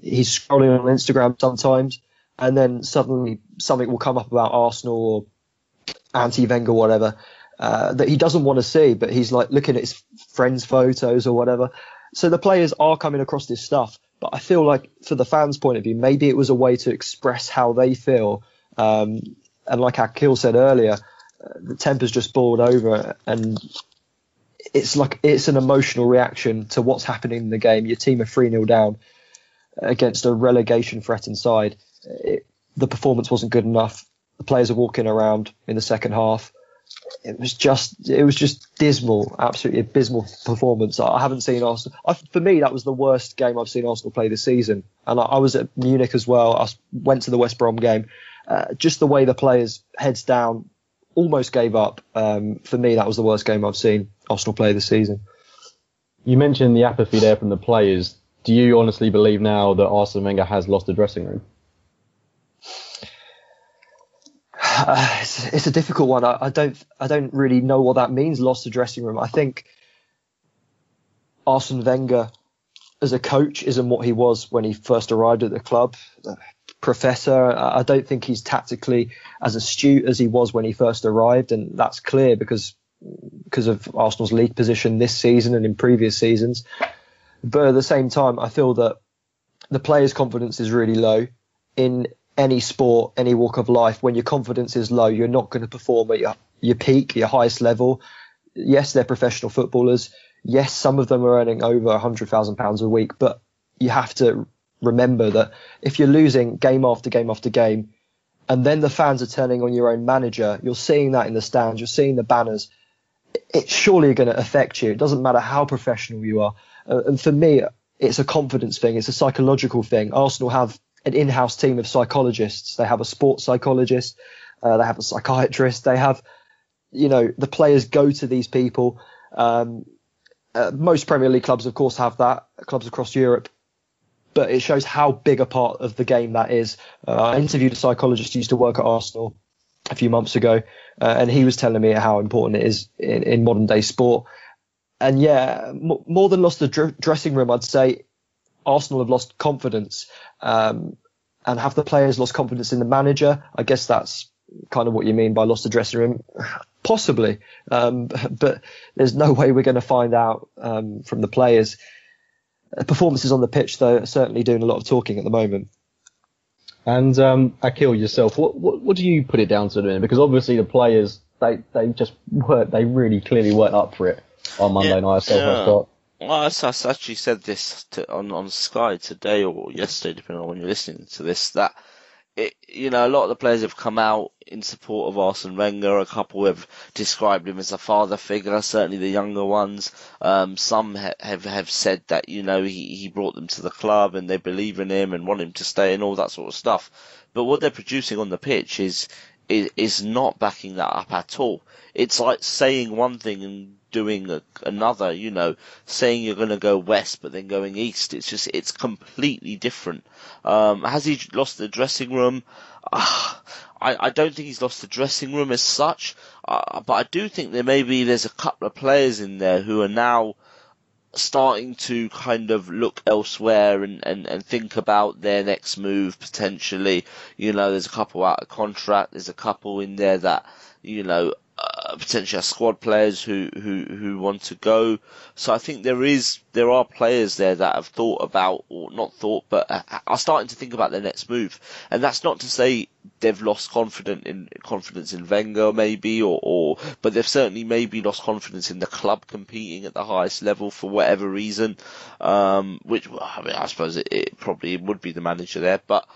he's scrolling on Instagram sometimes and then suddenly something will come up about Arsenal or anti-Wenger, whatever, that he doesn't want to see, but he's like looking at his friends' photos or whatever. So the players are coming across this stuff, but I feel like for the fans' point of view, maybe it was a way to express how they feel. And like Akhil said earlier, the temper's just boiled over, and it's an emotional reaction to what's happening in the game. Your team are 3-0 down against a relegation threatened side. The performance wasn't good enough. The players are walking around in the second half. It was just dismal, absolutely abysmal performance. I haven't seen Arsenal. For me, that was the worst game I've seen Arsenal play this season. And I was at Munich as well. I went to the West Brom game. Just the way the players, heads down, almost gave up. For me, that was the worst game I've seen Arsenal play this season. You mentioned the apathy there from the players. Do you honestly believe now that Arsene Wenger has lost the dressing room? It's a difficult one. I don't really know what that means, lost the dressing room. I think Arsene Wenger as a coach isn't what he was when he first arrived at the club. Professor, I don't think he's tactically as astute as he was when he first arrived, and that's clear because of Arsenal's league position this season and in previous seasons. But at the same time, I feel that the players' confidence is really low. In any sport, any walk of life, when your confidence is low, you're not going to perform at your peak, your highest level. Yes, they're professional footballers. Yes, some of them are earning over £100,000 a week, but you have to remember that if you're losing game after game after game, and then the fans are turning on your own manager, you're seeing that in the stands, you're seeing the banners, it's surely going to affect you. It doesn't matter how professional you are. And for me, it's a confidence thing. It's a psychological thing. Arsenal have an in-house team of psychologists. They have a sports psychologist. They have a psychiatrist. They have, the players go to these people. Most Premier League clubs, of course, have that. Clubs across Europe. But it shows how big a part of the game that is. I interviewed a psychologist who used to work at Arsenal a few months ago, and he was telling me how important it is in modern day sport. And yeah, more than lost the dressing room, I'd say Arsenal have lost confidence. And have the players lost confidence in the manager? I guess that's kind of what you mean by lost the dressing room. Possibly. But there's no way we're going to find out from the players. Performances on the pitch, though, are certainly doing a lot of talking at the moment. And Akhil, yourself, what do you put it down to then? Because obviously the players, they really clearly weren't up for it on Monday night. I thought. Well, I actually said this on Sky today or yesterday, depending on when you're listening to this, that a lot of the players have come out in support of Arsene Wenger. A couple have described him as a father figure, certainly the younger ones. Some have said that, he brought them to the club and they believe in him and want him to stay and all that sort of stuff. But what they're producing on the pitch is not backing that up at all. It's like saying one thing and doing another, saying you're going to go west but then going east. It's completely different. Has he lost the dressing room? I don't think he's lost the dressing room as such, but I do think there's a couple of players in there who are now starting to kind of look elsewhere and think about their next move potentially. There's a couple out of contract. There's a couple in there that, potentially squad players who want to go. So I think there are players there that have thought about, or not thought, but are starting to think about their next move. And that's not to say they've lost confidence in Wenger maybe, but they've certainly maybe lost confidence in the club competing at the highest level for whatever reason. Which, I mean, I suppose it probably would be the manager there, but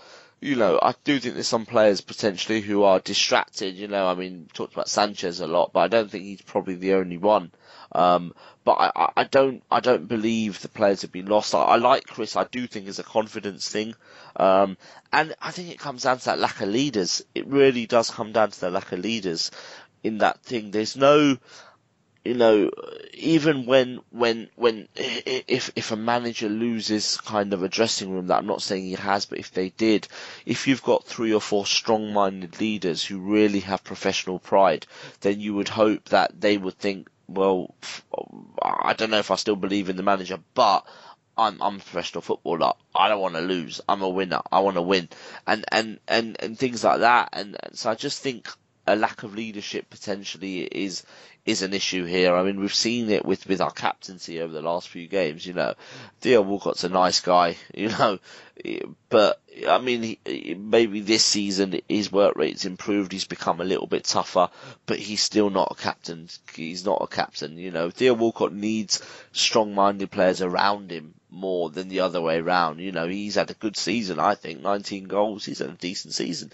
I do think there's some players potentially who are distracted. I mean, we talked about Sanchez a lot, but I don't think he's probably the only one. But I don't believe the players have been lost. I like Chris. I do think it's a confidence thing. And I think it comes down to that lack of leaders. It really does come down to the lack of leaders in that thing. There's no, even if a manager loses kind of a dressing room, that I'm not saying he has, but if they did, if you've got 3 or 4 strong-minded leaders who really have professional pride, then you would hope that they would think, well, I don't know if I still believe in the manager, but I'm a professional footballer. I don't want to lose. I'm a winner. I want to win, and things like that. And so I just think a lack of leadership potentially is an issue here. I mean, we've seen it with our captaincy over the last few games. Theo Walcott's a nice guy, but I mean, maybe this season his work rate's improved. He's become a little bit tougher, but he's still not a captain. He's not a captain. Theo Walcott needs strong-minded players around him more than the other way around. He's had a good season, I think, 19 goals. He's had a decent season,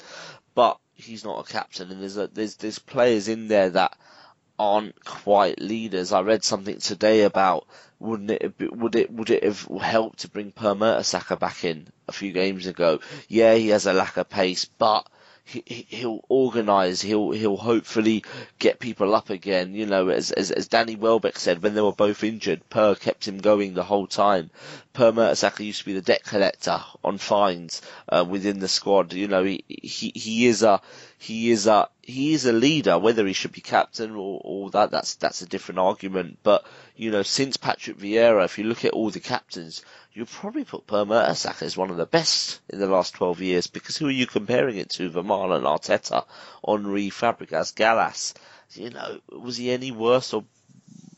but he's not a captain, and there's players in there that aren't quite leaders. I read something today about would it have helped to bring Per Mertesacker back in a few games ago? Yeah, he has a lack of pace, but he'll organise. He'll hopefully get people up again. As Danny Welbeck said, when they were both injured, Per kept him going the whole time. Per Mertesacker used to be the debt collector on fines within the squad. He is a leader. Whether he should be captain or that's a different argument. But since Patrick Vieira, if you look at all the captains, you'll probably put Per Mertesacker as one of the best in the last 12 years, because who are you comparing it to? Vermaelen and Arteta, Henry, Fabregas, Gallas. Was he any worse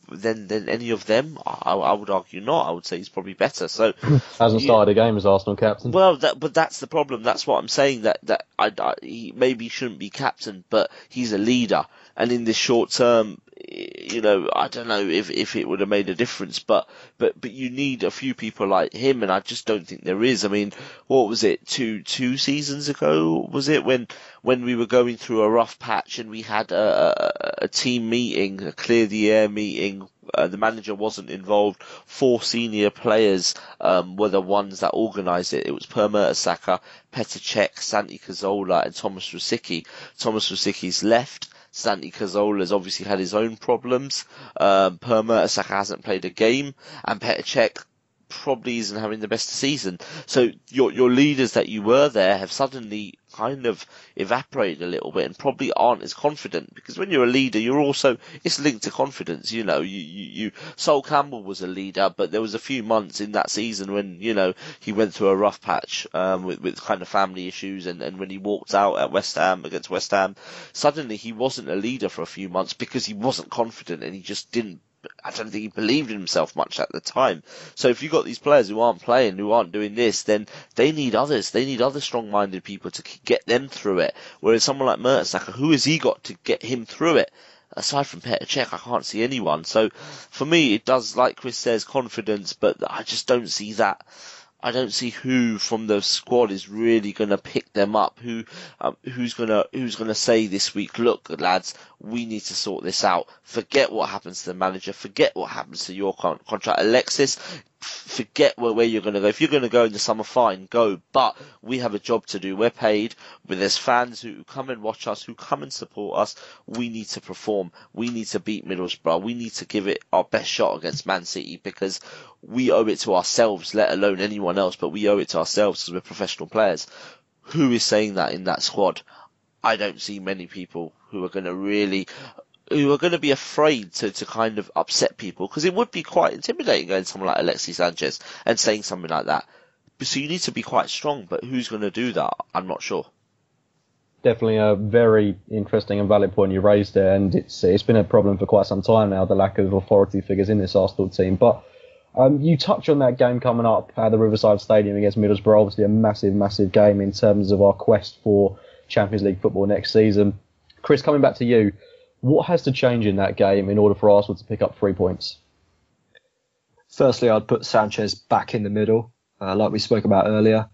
than any of them? I would argue not. I would say he's probably better. So hasn't started a game as Arsenal captain. Well, but that's the problem. That's what I'm saying. That he maybe shouldn't be captain, but he's a leader. And in this short term, I don't know if it would have made a difference, but you need a few people like him, and I just don't think there is. I mean, what was it, two seasons ago, was it, when we were going through a rough patch and we had a team meeting, a clear the air meeting, the manager wasn't involved, 4 senior players were the ones that organised it. It was Per Mertesacker, Petr Cech, Santi Cazorla and Thomas Rosicky. Thomas Rosicky's left. Santi Cazorla's obviously had his own problems. Per Mertesacker hasn't played a game, and Petr Cech probably isn't having the best season. So your leaders that you were there have suddenly kind of evaporated a little bit and probably aren't as confident, because when you're a leader, it's linked to confidence. Sol Campbell was a leader, but there was a few months in that season when he went through a rough patch with kind of family issues, and when he walked out at against West Ham, suddenly he wasn't a leader for a few months because he wasn't confident, and he just didn't. I don't think he believed in himself much at the time. So if you've got these players who aren't playing, who aren't doing this, then they need others. They need other strong-minded people to get them through it. Whereas someone like Mertesacker, who has he got to get him through it? Aside from Petr Cech, I can't see anyone. So for me, it does, like Chris says, confidence, but I just don't see that. I don't see who from the squad is really going to pick them up. Who's going to say this week, look, lads, we need to sort this out. Forget what happens to the manager. Forget what happens to your contract. Alexis, forget where you're going to go. If you're going to go in the summer, fine, go. But we have a job to do. We're paid. There's fans who come and watch us, who come and support us. We need to perform. We need to beat Middlesbrough. We need to give it our best shot against Man City, because we owe it to ourselves, let alone anyone else, but we owe it to ourselves because we're professional players. Who is saying that in that squad? I don't see many people who are going to be afraid to kind of upset people, because it would be quite intimidating going to someone like Alexis Sanchez and saying something like that. So you need to be quite strong, but who's going to do that? I'm not sure. Definitely a very interesting and valid point you raised there, and it's been a problem for quite some time now, the lack of authority figures in this Arsenal team. But you touch on that game coming up at the Riverside Stadium against Middlesbrough, obviously a massive, massive game in terms of our quest for Champions League football next season. Chris, coming back to you, what has to change in that game in order for Arsenal to pick up 3 points? Firstly, I'd put Sanchez back in the middle, like we spoke about earlier.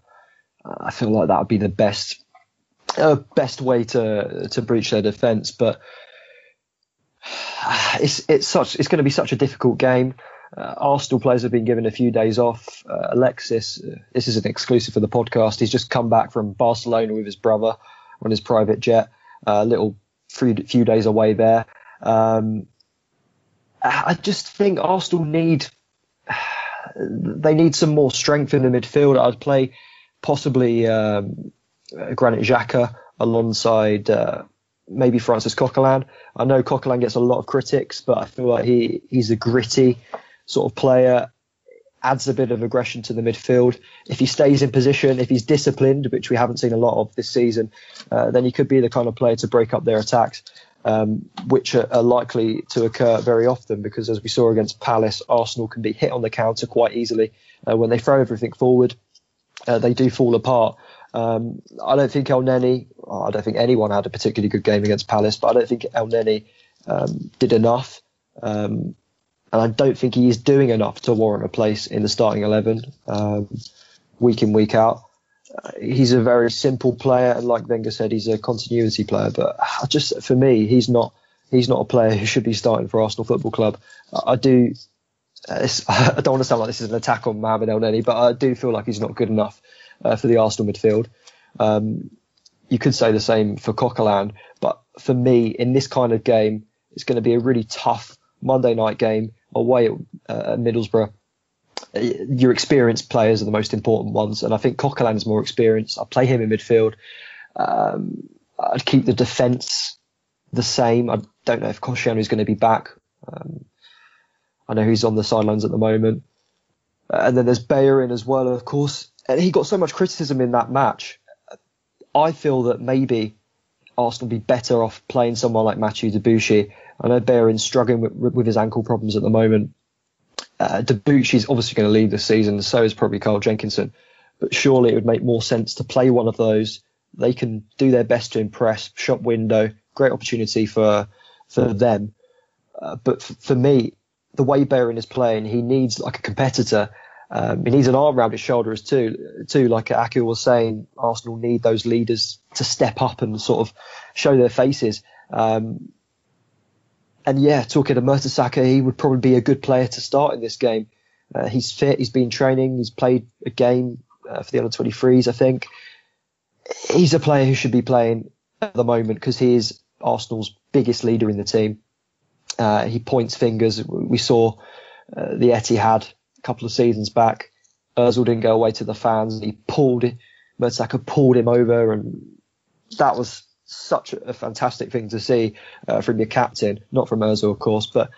I feel like that would be the best way to breach their defence, but it's going to be such a difficult game. Arsenal players have been given a few days off. Alexis, this is an exclusive for the podcast. He's just come back from Barcelona with his brother on his private jet. A little few days away there. I just think Arsenal need some more strength in the midfield. I'd play possibly Granit Xhaka alongside maybe Francis Coquelin. I know Coquelin gets a lot of critics, but I feel like he's a gritty sort of player, adds a bit of aggression to the midfield. If he stays in position, if he's disciplined, which we haven't seen a lot of this season, then he could be the kind of player to break up their attacks, which are likely to occur very often because, as we saw against Palace, Arsenal can be hit on the counter quite easily. When they throw everything forward, they do fall apart. I don't think I don't think anyone had a particularly good game against Palace, but I don't think El Neni did enough. And I don't think he is doing enough to warrant a place in the starting 11 week in, week out. He's a very simple player, and like Wenger said, he's a continuity player. But for me, he's not a player who should be starting for Arsenal Football Club. I don't want to sound like this is an attack on Mohamed El Neni, but I do feel like he's not good enough for the Arsenal midfield. You could say the same for Coquelin, but for me, in this kind of game, it's going to be a really tough Monday night game away at Middlesbrough. Your experienced players are the most important ones, and I think Coquelin is more experienced. I'd play him in midfield. I'd keep the defence the same. I don't know if Koscielny is going to be back. I know he's on the sidelines at the moment. And then there's Bellerin as well, of course. And he got so much criticism in that match. I feel that maybe Arsenal will be better off playing someone like Mathieu Debuchy. I know Bellerin's struggling with his ankle problems at the moment. Debuchy's obviously going to leave this season, so is probably Carl Jenkinson. But surely it would make more sense to play one of those. They can do their best to impress. Shop window, great opportunity for them. But for me, the way Bellerin is playing, he needs like a competitor. He needs an arm around his shoulders too. Like Akhil was saying, Arsenal need those leaders to step up and sort of show their faces. And yeah, talking to Mertesacker, he would probably be a good player to start in this game. He's fit, he's been training, he's played a game for the under-23s, I think. He's a player who should be playing at the moment because he is Arsenal's biggest leader in the team. He points fingers. We saw the Etihad a couple of seasons back. Ozil didn't go away to the fans. Mertesacker pulled him over, and that was such a fantastic thing to see from your captain, not from Ozil, of course, but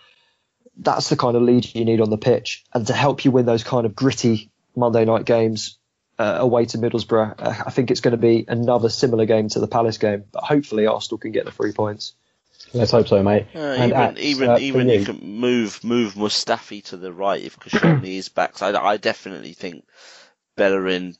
that's the kind of lead you need on the pitch. And to help you win those kind of gritty Monday night games away to Middlesbrough, I think it's going to be another similar game to the Palace game, but hopefully Arsenal can get the 3 points. Let's hope so, mate. Even you can move Mustafi to the right if Koscielny is back. So I definitely think Bellerin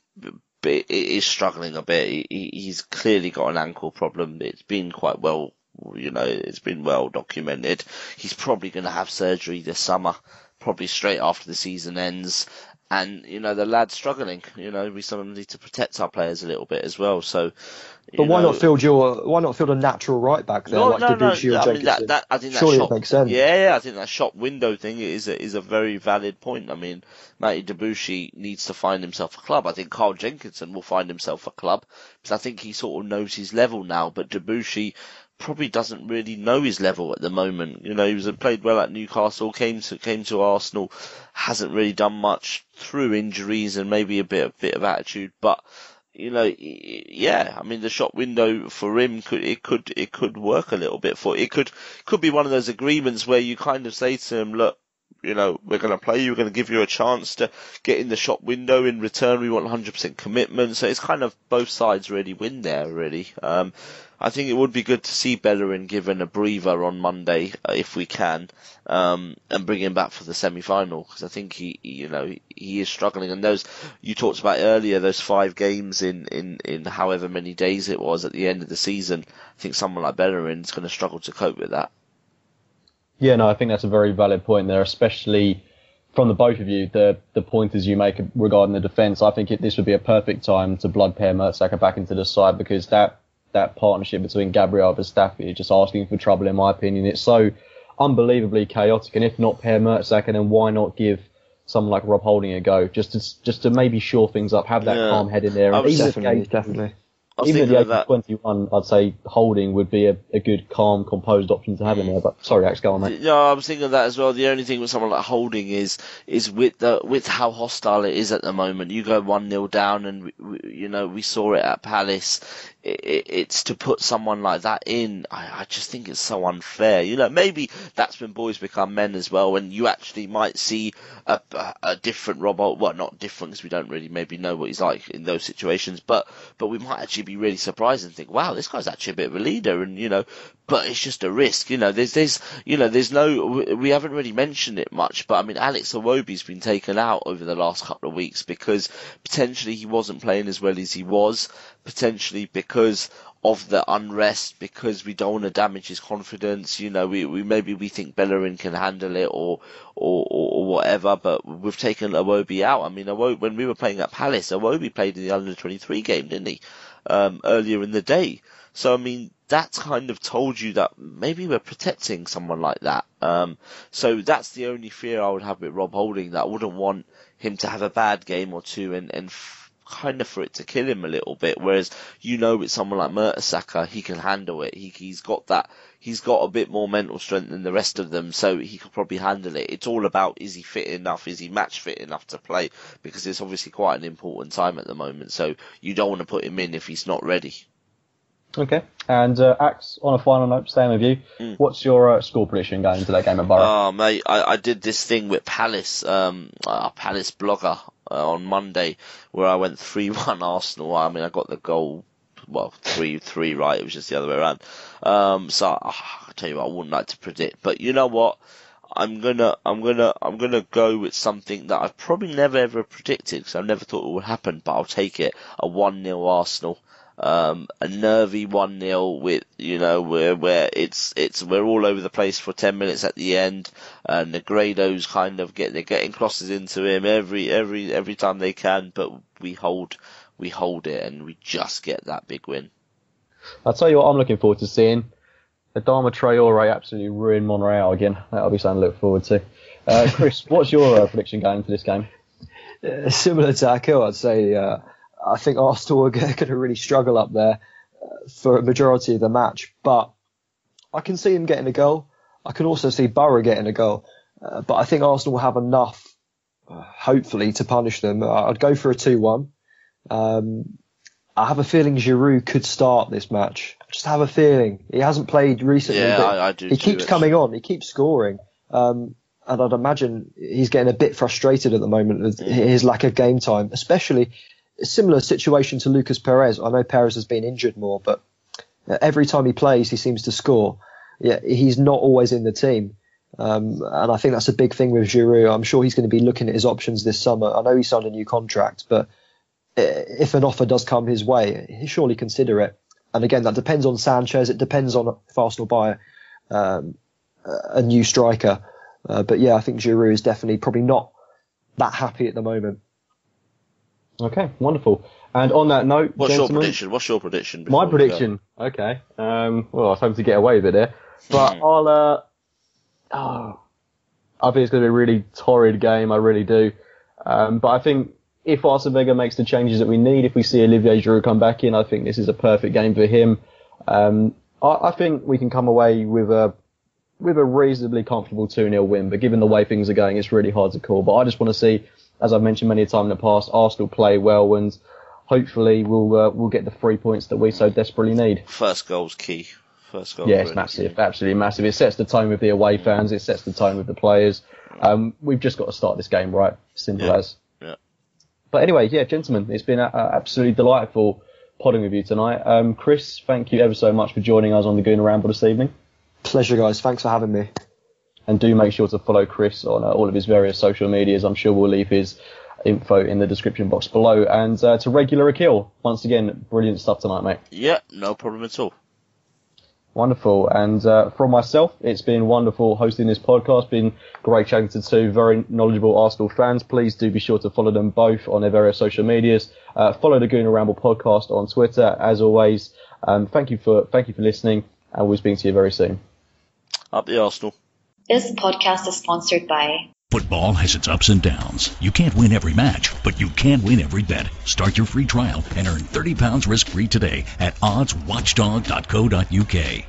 is struggling a bit. He's clearly got an ankle problem. It's been quite well, it's been well documented. He's probably going to have surgery this summer, probably straight after the season ends. And, the lad's struggling. We sometimes need to protect our players a little bit as well. So, but why not field a natural right back there Debuchy or Jenkinson? I think surely it makes sense. Yeah, I think that shop window thing is a very valid point. I mean, Matty Debuchy needs to find himself a club. I think Carl Jenkinson will find himself a club because I think he sort of knows his level now. But Debuchy probably doesn't really know his level at the moment. He played well at Newcastle, came to Arsenal, hasn't really done much through injuries and maybe a bit of attitude. But the shop window for him could work a little bit. It could be one of those agreements where you kind of say to him, look, we're going to play you, we're going to give you a chance to get in the shop window. In return, we want 100% commitment. So it's kind of both sides really win there, really. I think it would be good to see Bellerin given a breather on Monday, if we can, and bring him back for the semi-final, because I think he is struggling. And those, you talked about earlier, those 5 games in however many days it was at the end of the season, I think someone like Bellerin is going to struggle to cope with that. Yeah, no, I think that's a very valid point there, especially from the both of you, the pointers you make regarding the defence. I think this would be a perfect time to blood Per Mertesacker back into the side, because that partnership between Gabriel and Staffy is just asking for trouble, in my opinion. It's so unbelievably chaotic, and if not Per Mertesacker, then why not give someone like Rob Holding a go, just to maybe shore things up, have that calm head in there. Definitely. Even at the age of 21, I'd say Holding would be a good, calm, composed option to have in there. But sorry, Ax, go on, mate. No, I was thinking of that as well. The only thing with someone like Holding is with how hostile it is at the moment. You go 1-0 down, and we saw it at Palace. It's to put someone like that in. I just think it's so unfair. Maybe that's when boys become men as well, when you actually might see a different Rob. Well, not different, because we don't really maybe know what he's like in those situations. But we might actually be really surprised and think, wow, this guy's actually a bit of a leader, and but it's just a risk. There's no. We haven't really mentioned it much, but I mean, Alex Iwobi's been taken out over the last couple of weeks because potentially he wasn't playing as well as he was. Potentially because of the unrest, because we don't want to damage his confidence. We think Bellerin can handle it or whatever, but we've taken Iwobi out. I mean, when we were playing at Palace, Iwobi played in the under-23 game, didn't he? Earlier in the day. So I mean, that's kind of told you that maybe we're protecting someone like that. So that's the only fear I would have with Rob Holding, that I wouldn't want him to have a bad game or two and kind of for it to kill him a little bit. Whereas with someone like Mertesacker, he can handle it. He's got a bit more mental strength than the rest of them, so he could probably handle it. It's all about, is he fit enough? Is he match fit enough to play? Because it's obviously quite an important time at the moment, so you don't want to put him in if he's not ready. Okay, and Ax, on a final note, staying with you, what's your score prediction going into that game at Borough? Oh, mate, I did this thing with Palace, a Palace blogger on Monday, where I went 3-1 Arsenal. I mean, I got the goal, 3-3 right, it was just the other way around. So I tell you what, I wouldn't like to predict, but you know what? I'm gonna go with something that I've probably never ever predicted, because I never thought it would happen, but I'll take it. A 1-0 Arsenal. A nervy 1-0 with, where we're all over the place for 10 minutes at the end, and Negredo's kind of they're getting crosses into him every time they can, but we hold it, and we just get that big win. I'll tell you what I'm looking forward to seeing. Adama Traore absolutely ruin Monreal again. That'll be something to look forward to. Chris, what's your prediction going into this game? Similar to Akhil, I'd say I think Arsenal are going to really struggle up there for a majority of the match. But I can see him getting a goal. I can also see Borough getting a goal. But I think Arsenal will have enough, hopefully, to punish them. I'd go for a 2-1. I have a feeling Giroud could start this match. I just have a feeling. He hasn't played recently. Yeah, but I do. He keeps coming on. He keeps scoring. And I'd imagine he's getting a bit frustrated at the moment with his lack of game time, especially a similar situation to Lucas Perez. I know Perez has been injured more, but every time he plays, he seems to score. Yeah, he's not always in the team. And I think that's a big thing with Giroud. I'm sure he's going to be looking at his options this summer. I know he signed a new contract, but if an offer does come his way, he'll surely consider it. And again, that depends on Sanchez. It depends on if Arsenal buy a new striker. But yeah, I think Giroud is definitely probably not that happy at the moment. Okay, wonderful. And on that note, What's gentlemen, your prediction? My prediction. Okay. Well, I was hoping to get away with it there, but I think it's going to be a really torrid game. I really do. But I think if Arsene Wenger makes the changes that we need, if we see Olivier Giroud come back in, I think this is a perfect game for him. I think we can come away with a reasonably comfortable 2-0 win. But given the way things are going, it's really hard to call. But I just want to see, as I've mentioned many times in the past, Arsenal play well, and hopefully we'll get the 3 points that we so desperately need. First goal's key. First goal. Yeah, it's massive, absolutely massive. It sets the tone with the away fans. It sets the tone with the players. We've just got to start this game right. Simple as. Yeah. But anyway, yeah, gentlemen, it's been absolutely delightful podding with you tonight. Chris, thank you ever so much for joining us on the Gooner Ramble this evening. Pleasure, guys. Thanks for having me. And do make sure to follow Chris on all of his various social medias. I'm sure we'll leave his info in the description box below. And to regular Akhil, once again, brilliant stuff tonight, mate. Yeah, no problem at all. Wonderful. And from myself, it's been wonderful hosting this podcast. Been great chatting to two very knowledgeable Arsenal fans. Please do be sure to follow them both on their various social medias. Follow the Gooner Ramble podcast on Twitter, as always. Thank you for listening, and we'll speak to you very soon. Up the Arsenal. This podcast is sponsored by... Football has its ups and downs. You can't win every match, but you can win every bet. Start your free trial and earn £30 risk-free today at oddswatchdog.co.uk.